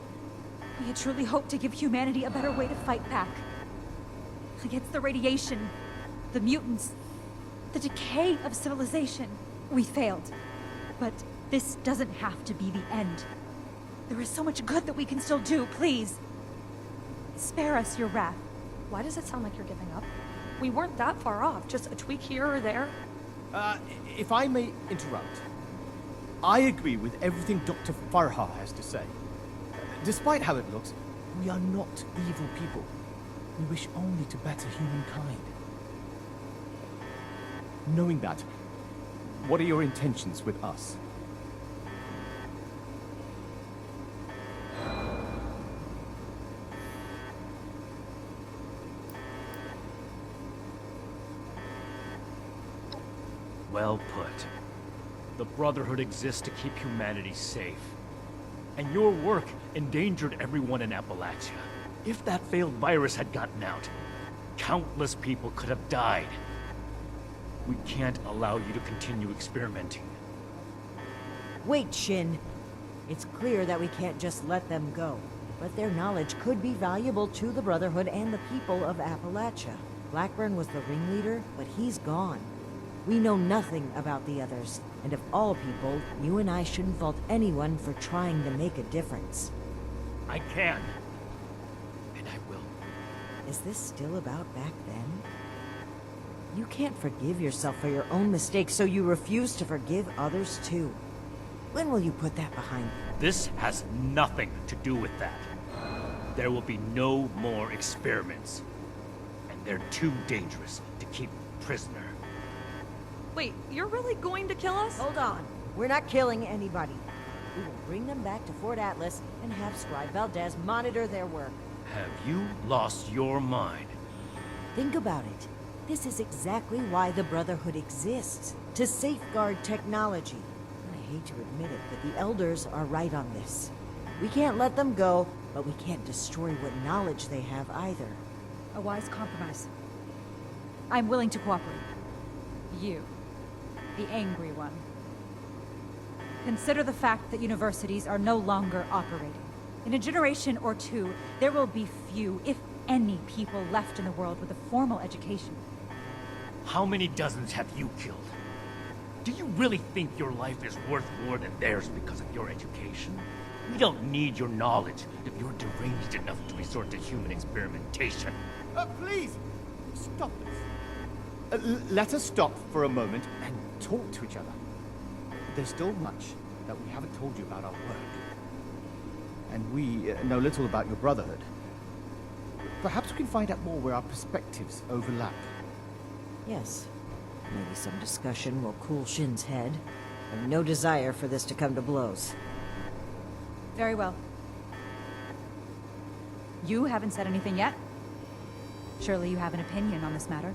We had truly hoped to give humanity a better way to fight back. Against the radiation, the mutants, the decay of civilization. We failed. But this doesn't have to be the end. There is so much good that we can still do, please. Spare us your wrath. Why does it sound like you're giving up? We weren't that far off, just a tweak here or there. If I may interrupt, I agree with everything Dr. Farha has to say. Despite how it looks, we are not evil people. We wish only to better humankind. Knowing that, what are your intentions with us? Well put. The Brotherhood exists to keep humanity safe. And your work endangered everyone in Appalachia. If that failed virus had gotten out, countless people could have died. We can't allow you to continue experimenting. Wait, Shin. It's clear that we can't just let them go. But their knowledge could be valuable to the Brotherhood and the people of Appalachia. Blackburn was the ringleader, but he's gone. We know nothing about the others, and of all people, you and I shouldn't fault anyone for trying to make a difference. I can. And I will. Is this still about back then? You can't forgive yourself for your own mistakes, so you refuse to forgive others too. When will you put that behind you? This has nothing to do with that. There will be no more experiments. And they're too dangerous to keep prisoner. Wait, you're really going to kill us? Hold on. We're not killing anybody. We will bring them back to Fort Atlas and have Scribe Valdez monitor their work. Have you lost your mind? Think about it. This is exactly why the Brotherhood exists. To safeguard technology. I hate to admit it, but the Elders are right on this. We can't let them go, but we can't destroy what knowledge they have either. A wise compromise. I'm willing to cooperate. You, the angry one. Consider the fact that universities are no longer operating. In a generation or two, there will be few, if any, people left in the world with a formal education. How many dozens have you killed? Do you really think your life is worth more than theirs because of your education? We don't need your knowledge if you're deranged enough to resort to human experimentation. Please, stop this. Let us stop for a moment and talk to each other. There's still much that we haven't told you about our work. And we know little about your Brotherhood. Perhaps we can find out more where our perspectives overlap. Yes. Maybe some discussion will cool Shin's head. I have no desire for this to come to blows. Very well. You haven't said anything yet. Surely you have an opinion on this matter.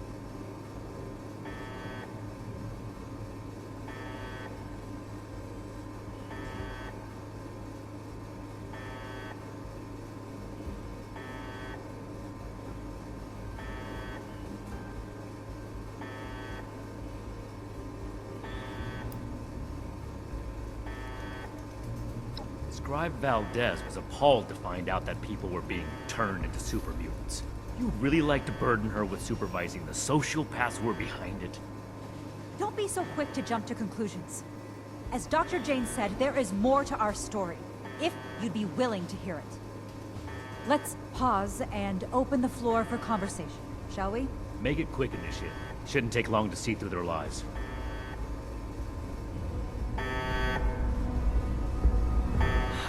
Scribe Valdez was appalled to find out that people were being turned into super mutants. You really like to burden her with supervising the sociopaths who were behind it? Don't be so quick to jump to conclusions. As Dr. Jane said, there is more to our story, if you'd be willing to hear it. Let's pause and open the floor for conversation, shall we? Make it quick, Initiate. Shouldn't take long to see through their lies.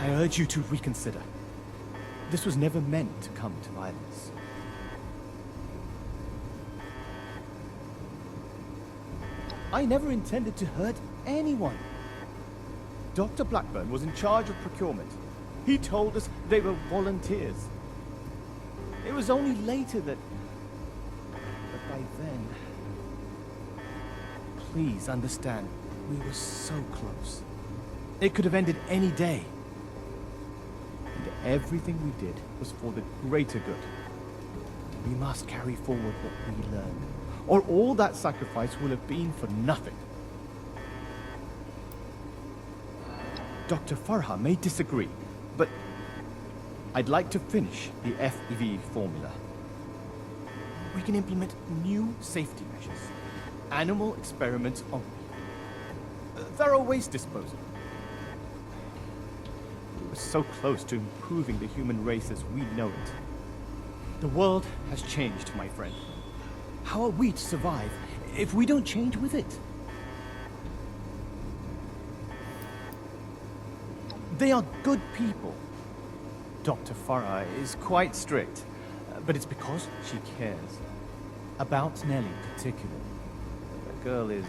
I urge you to reconsider. This was never meant to come to violence. I never intended to hurt anyone. Dr. Blackburn was in charge of procurement. He told us they were volunteers. It was only later that... But by then... Please understand, we were so close. It could have ended any day. And everything we did was for the greater good. We must carry forward what we learned, or all that sacrifice will have been for nothing. Dr. Farha may disagree, but I'd like to finish the FEV formula. We can implement new safety measures. Animal experiments only. Thorough waste disposal. We were so close to improving the human race as we know it. The world has changed, my friend. How are we to survive if we don't change with it? They are good people. Dr. Farah is quite strict, but it's because she cares. About Nellie particularly. The girl is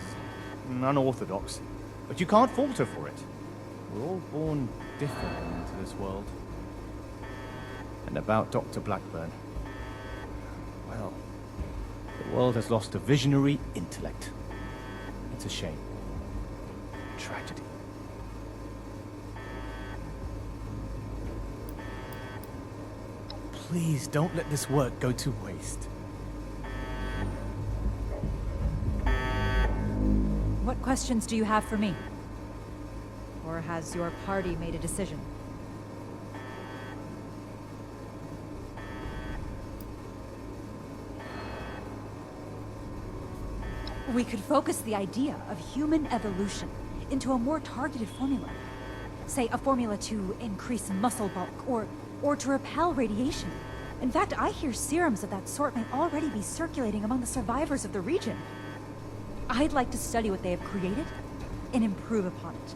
unorthodox, but you can't fault her for it. We're all born different into this world. And about Dr. Blackburn, well, the world has lost a visionary intellect. It's a shame. Tragedy. Please don't let this work go to waste. What questions do you have for me? Or has your party made a decision? We could focus the idea of human evolution into a more targeted formula. Say, a formula to increase muscle bulk, or to repel radiation. In fact, I hear serums of that sort may already be circulating among the survivors of the region. I'd like to study what they have created and improve upon it.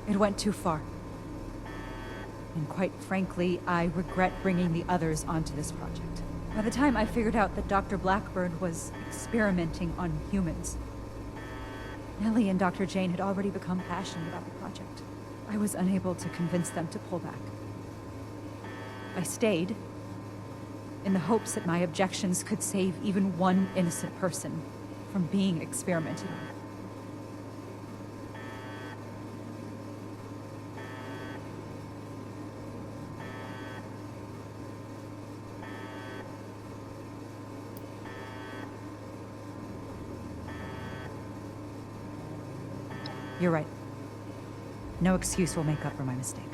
It went too far. And quite frankly, I regret bringing the others onto this project. By the time I figured out that Dr. Blackburn was experimenting on humans, Nellie and Dr. Jane had already become passionate about the project. I was unable to convince them to pull back. I stayed, in the hopes that my objections could save even one innocent person from being experimented on. You're right. No excuse will make up for my mistake.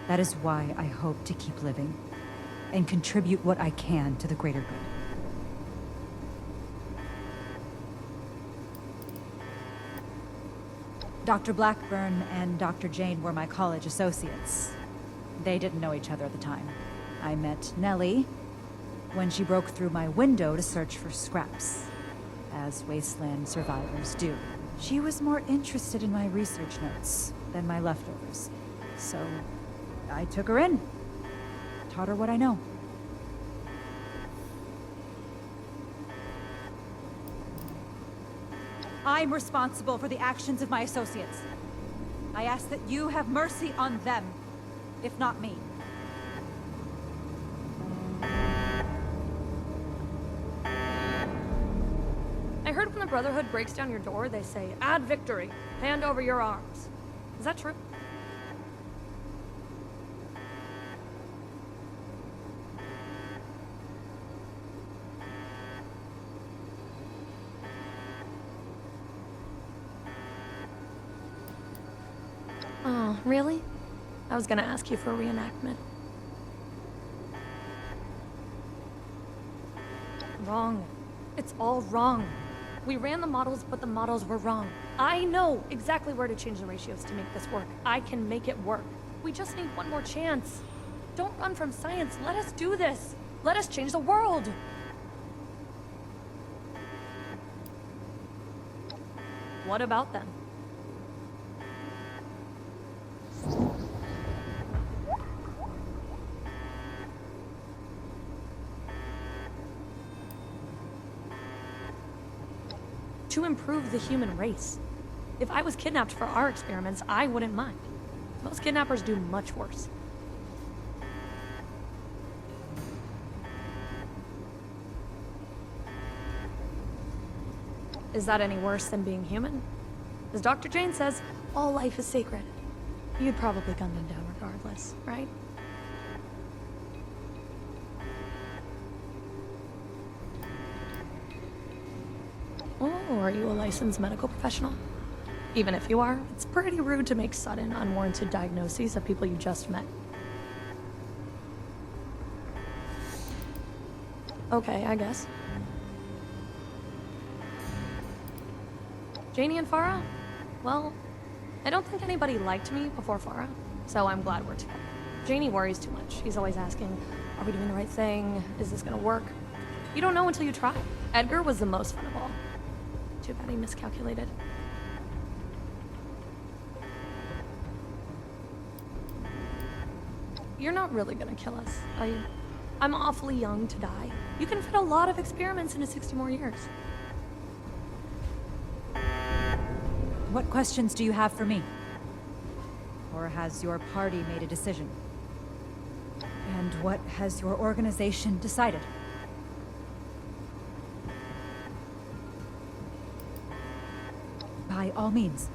That is why I hope to keep living and contribute what I can to the greater good. Dr. Blackburn and Dr. Jane were my college associates. They didn't know each other at the time. I met Nellie when she broke through my window to search for scraps, as wasteland survivors do. She was more interested in my research notes than my leftovers, so I took her in, taught her what I know. I'm responsible for the actions of my associates. I ask that you have mercy on them, if not me. I heard when the Brotherhood breaks down your door, they say, "Add victory. Hand over your arms." Is that true? Oh, really? I was gonna ask you for a reenactment. Wrong. It's all wrong. We ran the models, but the models were wrong. I know exactly where to change the ratios to make this work. I can make it work. We just need one more chance. Don't run from science. Let us do this. Let us change the world. What about them? To improve the human race. If I was kidnapped for our experiments, I wouldn't mind. Most kidnappers do much worse. Is that any worse than being human? As Dr. Jane says, all life is sacred. You'd probably gun them down regardless, right? Oh, are you a licensed medical professional? Even if you are, it's pretty rude to make sudden, unwarranted diagnoses of people you just met. Okay, I guess. Janie and Farah? Well, I don't think anybody liked me before Farah, so I'm glad we're together. Janie worries too much. She's always asking, are we doing the right thing? Is this gonna work? You don't know until you try. Edgar was the most fun of all. Too bad he miscalculated. You're not really gonna kill us, are you? I'm awfully young to die. You can fit a lot of experiments into 60 more years. What questions do you have for me? Or has your party made a decision? And what has your organization decided? By all means.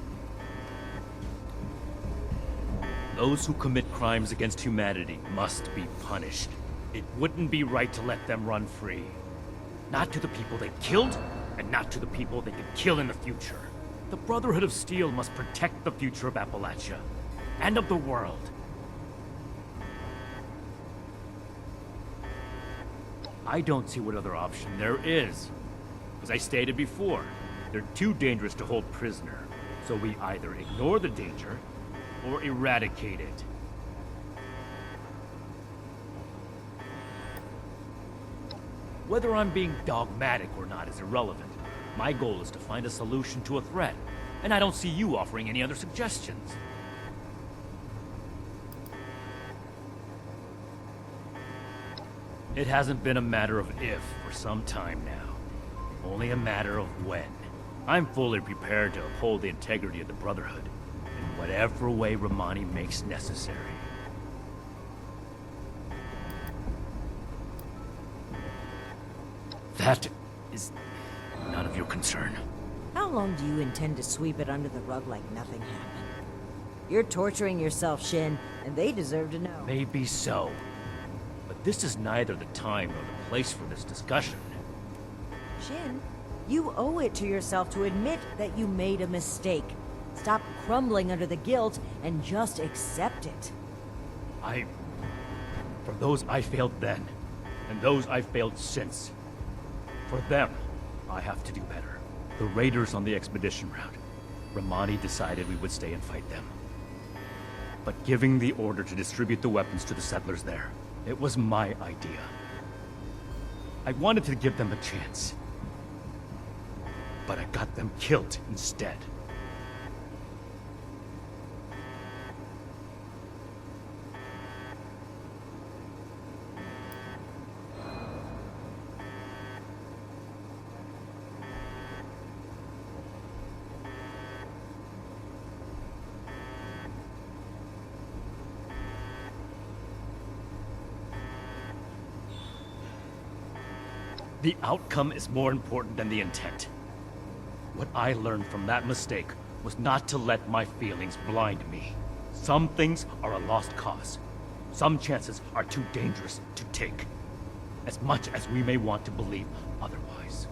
Those who commit crimes against humanity must be punished. It wouldn't be right to let them run free. Not to the people they killed, and not to the people they could kill in the future. The Brotherhood of Steel must protect the future of Appalachia, and of the world. I don't see what other option there is. As I stated before, they're too dangerous to hold prisoner, so we either ignore the danger, or eradicate it. Whether I'm being dogmatic or not is irrelevant. My goal is to find a solution to a threat, and I don't see you offering any other suggestions. It hasn't been a matter of if for some time now, only a matter of when. I'm fully prepared to uphold the integrity of the Brotherhood, in whatever way Romani makes necessary. That is none of your concern. How long do you intend to sweep it under the rug like nothing happened? You're torturing yourself, Shin, and they deserve to know. Maybe so. But this is neither the time nor the place for this discussion. Shin, you owe it to yourself to admit that you made a mistake. Stop crumbling under the guilt and just accept it. For those I failed then, and those I failed since, for them, I have to do better. The raiders on the expedition route, Romani decided we would stay and fight them. But giving the order to distribute the weapons to the settlers there, it was my idea. I wanted to give them a chance. But I got them killed instead. The outcome is more important than the intent. What I learned from that mistake was not to let my feelings blind me. Some things are a lost cause. Some chances are too dangerous to take, as much as we may want to believe otherwise.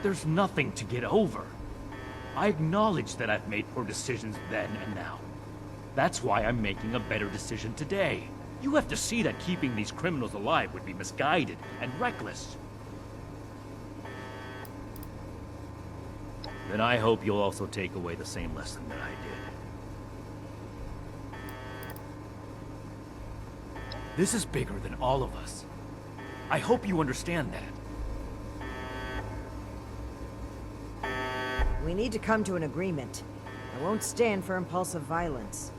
There's nothing to get over. I acknowledge that I've made poor decisions then and now. That's why I'm making a better decision today. You have to see that keeping these criminals alive would be misguided and reckless. Then I hope you'll also take away the same lesson that I did. This is bigger than all of us. I hope you understand that. We need to come to an agreement. I won't stand for impulsive violence.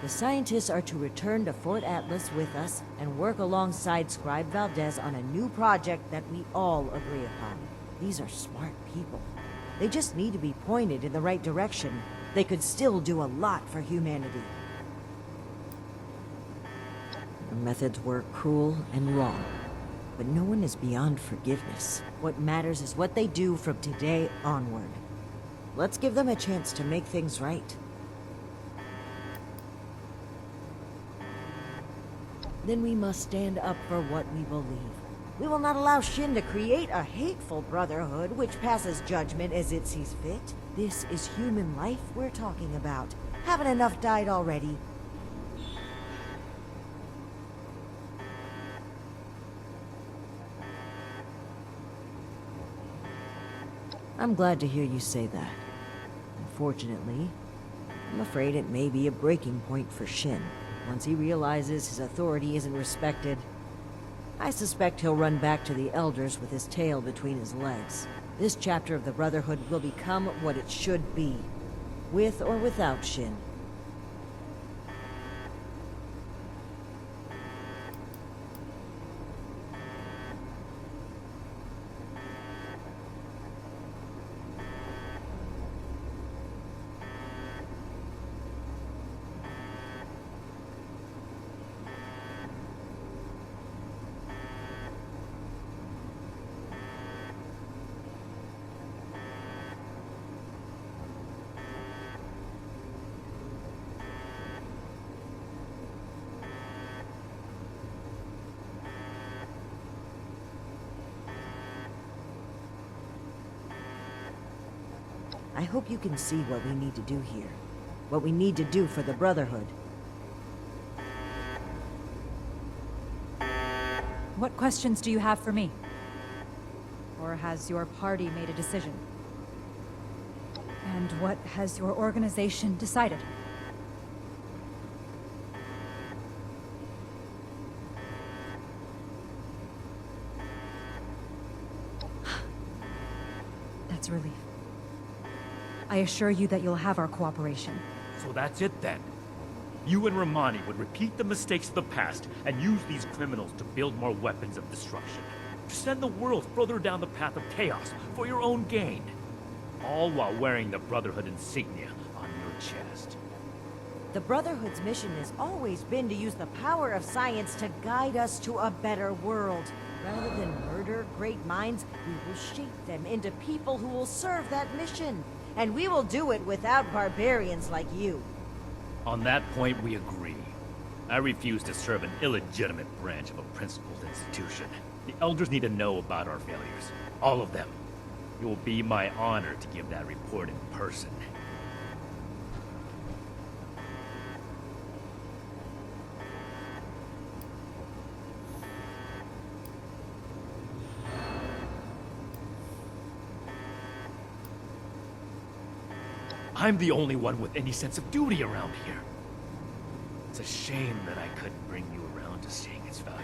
The scientists are to return to Fort Atlas with us and work alongside Scribe Valdez on a new project that we all agree upon. These are smart people. They just need to be pointed in the right direction. They could still do a lot for humanity. Their methods were cruel and wrong, but no one is beyond forgiveness. What matters is what they do from today onward. Let's give them a chance to make things right. Then we must stand up for what we believe. We will not allow Shin to create a hateful brotherhood which passes judgment as it sees fit. This is human life we're talking about. Haven't enough died already? I'm glad to hear you say that. Unfortunately, I'm afraid it may be a breaking point for Shin. Once he realizes his authority isn't respected, I suspect he'll run back to the Elders with his tail between his legs. This chapter of the Brotherhood will become what it should be, with or without Shin. I hope you can see what we need to do here. What we need to do for the Brotherhood. What questions do you have for me? Or has your party made a decision? And what has your organization decided? That's a relief. I assure you that you'll have our cooperation. So that's it then. You and Romani would repeat the mistakes of the past and use these criminals to build more weapons of destruction. To send the world further down the path of chaos for your own gain. All while wearing the Brotherhood insignia on your chest. The Brotherhood's mission has always been to use the power of science to guide us to a better world. Rather than murder great minds, we will shape them into people who will serve that mission. And we will do it without barbarians like you. On that point, we agree. I refuse to serve an illegitimate branch of a principled institution. The Elders need to know about our failures. All of them. It will be my honor to give that report in person. I'm the only one with any sense of duty around here. It's a shame that I couldn't bring you around to seeing its value.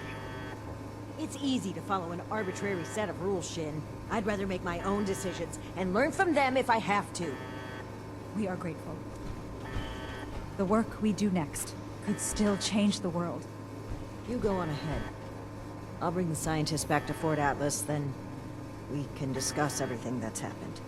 It's easy to follow an arbitrary set of rules, Shin. I'd rather make my own decisions and learn from them if I have to. We are grateful. The work we do next could still change the world. You go on ahead. I'll bring the scientists back to Fort Atlas, then we can discuss everything that's happened.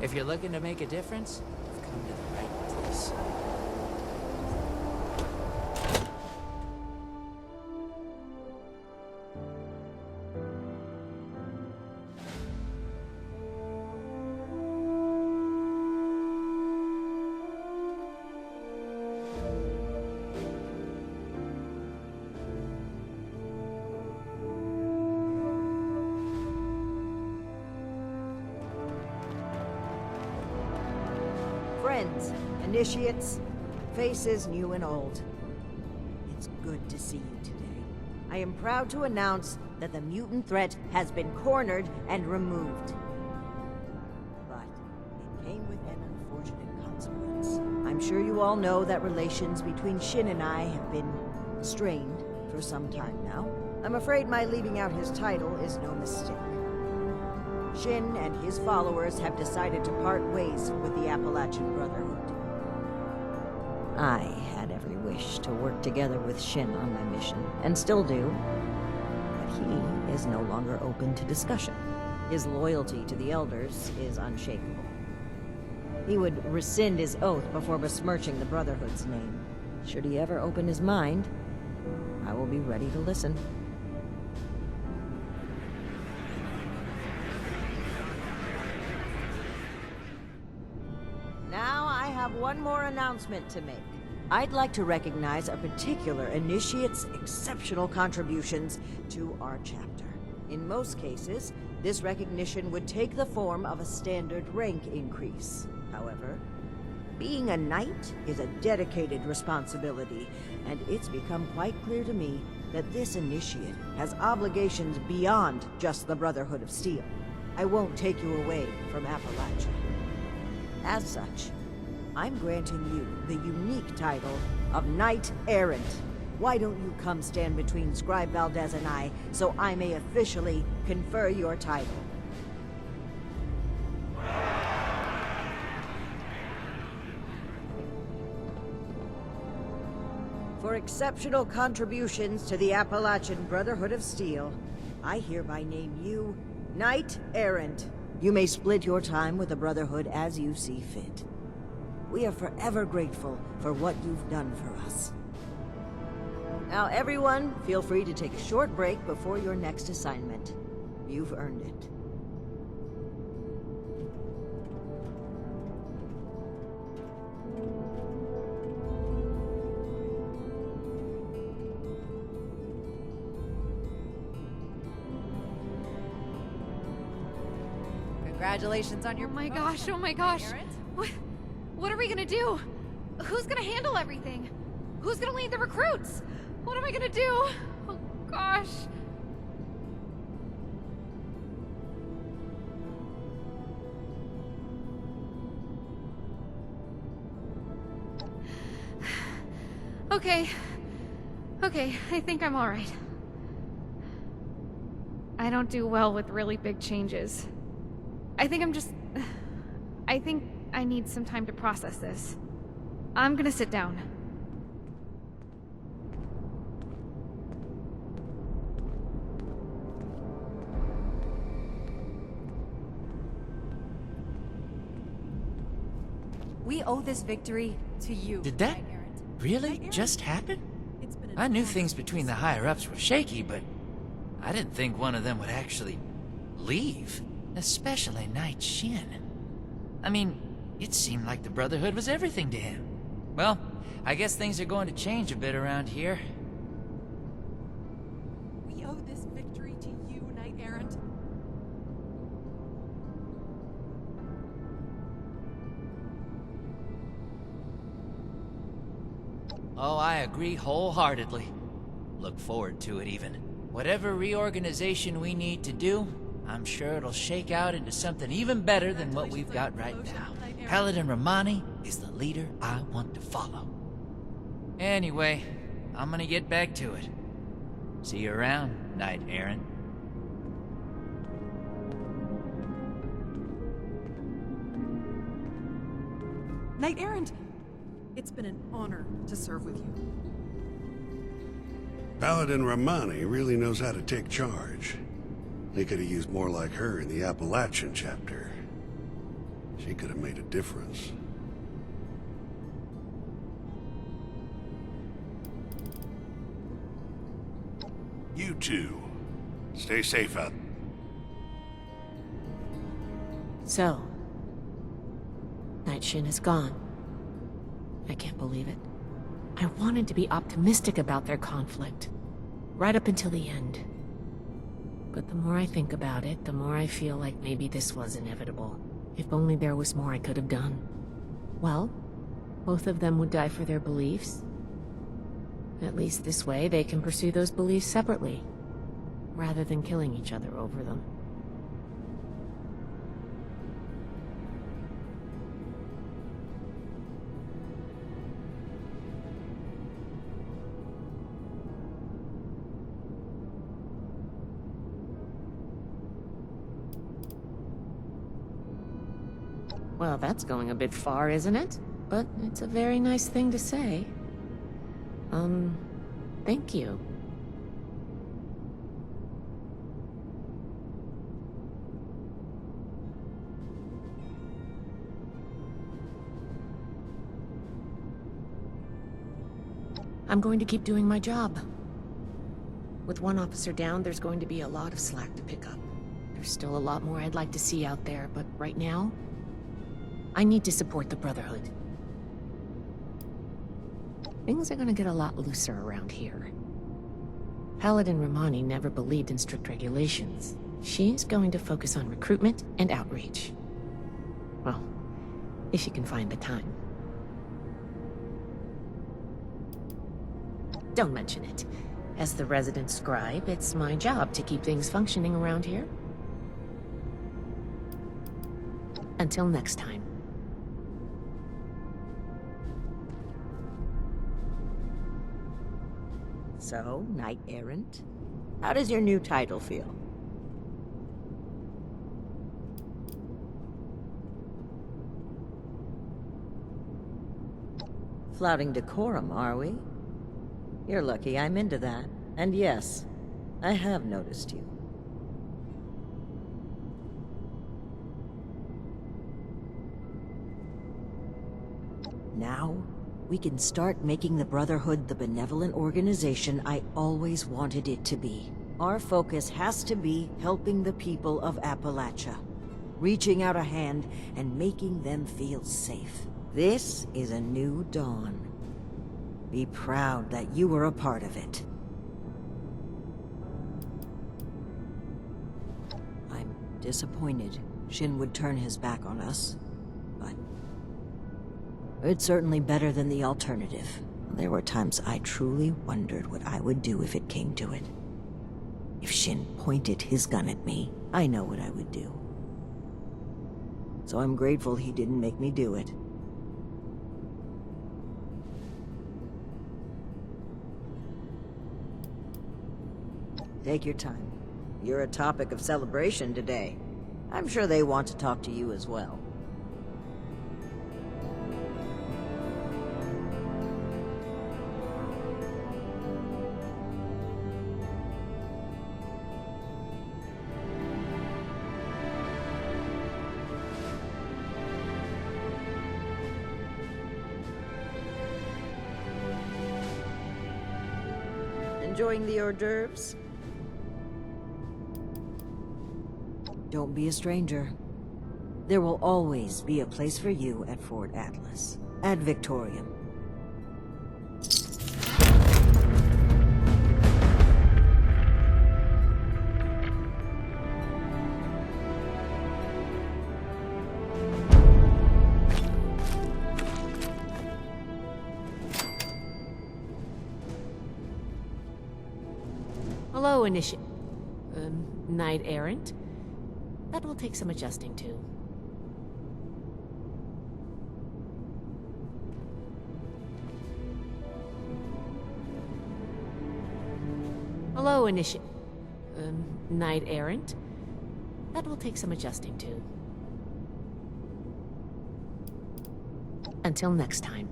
If you're looking to make a difference, you've come to the right place. Friends, initiates, faces new and old. It's good to see you today. I am proud to announce that the mutant threat has been cornered and removed. But it came with an unfortunate consequence. I'm sure you all know that relations between Shin and I have been strained for some time now. I'm afraid my leaving out his title is no mistake. Shin and his followers have decided to part ways with the Appalachian Brotherhood. I had every wish to work together with Shin on my mission, and still do, but he is no longer open to discussion. His loyalty to the Elders is unshakable. He would rescind his oath before besmirching the Brotherhood's name. Should he ever open his mind, I will be ready to listen. Now I have one more announcement to make. I'd like to recognize a particular initiate's exceptional contributions to our chapter. In most cases, this recognition would take the form of a standard rank increase. However, being a knight is a dedicated responsibility, and it's become quite clear to me that this initiate has obligations beyond just the Brotherhood of Steel. I won't take you away from Appalachia. As such, I'm granting you the unique title of Knight Errant. Why don't you come stand between Scribe Valdez and I, so I may officially confer your title? For exceptional contributions to the Appalachian Brotherhood of Steel, I hereby name you Knight Errant. You may split your time with the Brotherhood as you see fit. We are forever grateful for what you've done for us. Now everyone, feel free to take a short break before your next assignment. You've earned it. Congratulations on your Oh my gosh. What are we gonna do? Who's gonna handle everything? Who's gonna lead the recruits? What am I gonna do? Oh gosh. Okay, I think I'm alright. I don't do well with really big changes. I think I need some time to process this. I'm gonna sit down. We owe this victory to you. Did that really just happen? I knew things between the higher-ups were shaky, but I didn't think one of them would actually leave. Especially Knight Shin. I mean, it seemed like the Brotherhood was everything to him. Well, I guess things are going to change a bit around here. We owe this victory to you, Knight Errant. Oh, I agree wholeheartedly. Look forward to it, even. Whatever reorganization we need to do, I'm sure it'll shake out into something even better than what we've got right now. Paladin Romani is the leader I want to follow. Anyway, I'm gonna get back to it. See you around, Knight Errant. Knight Errant, it's been an honor to serve with you. Paladin Romani really knows how to take charge. They could have used more like her in the Appalachian chapter. She could have made a difference. You two, stay safe out. So, Night Shin is gone. I can't believe it. I wanted to be optimistic about their conflict, right up until the end. But the more I think about it, the more I feel like maybe this was inevitable. If only there was more I could have done. Well, both of them would die for their beliefs. At least this way, they can pursue those beliefs separately, rather than killing each other over them. Well, that's going a bit far, isn't it? But it's a very nice thing to say. Thank you. I'm going to keep doing my job. With one officer down, there's going to be a lot of slack to pick up. There's still a lot more I'd like to see out there, but right now, I need to support the Brotherhood. Things are gonna get a lot looser around here. Paladin Romani never believed in strict regulations. She's going to focus on recruitment and outreach. Well, if she can find the time. Don't mention it. As the resident scribe, it's my job to keep things functioning around here. Until next time. So, Knight Errant, how does your new title feel? Flouting decorum, are we? You're lucky I'm into that. And yes, I have noticed you. Now, we can start making the Brotherhood the benevolent organization I always wanted it to be. Our focus has to be helping the people of Appalachia, reaching out a hand and making them feel safe. This is a new dawn. Be proud that you were a part of it. I'm disappointed Shin would turn his back on us, but it's certainly better than the alternative. There were times I truly wondered what I would do if it came to it. If Shin pointed his gun at me, I know what I would do. So I'm grateful he didn't make me do it. Take your time. You're a topic of celebration today. I'm sure they want to talk to you as well. Enjoying the hors d'oeuvres? Don't be a stranger. There will always be a place for you at Fort Atlas. Ad Victorium. Hello, Knight Errant. That will take some adjusting to. Hello, Knight Errant. That will take some adjusting to. Until next time.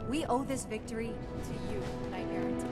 We owe this victory to you, Knight Errant.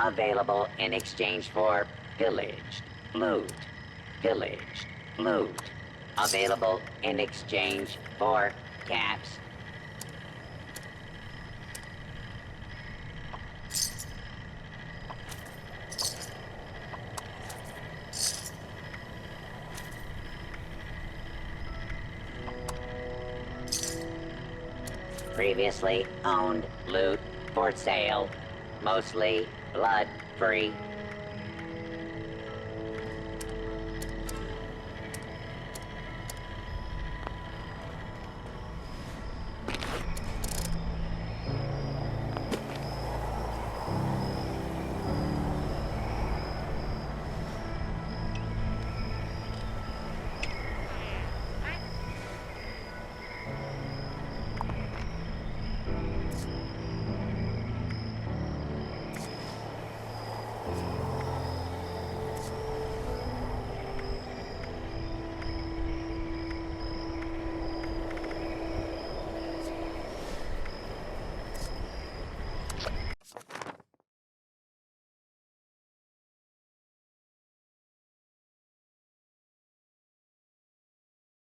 Available in exchange for pillaged loot. Pillaged loot. Available in exchange for caps. Previously owned loot for sale. Mostly blood-free.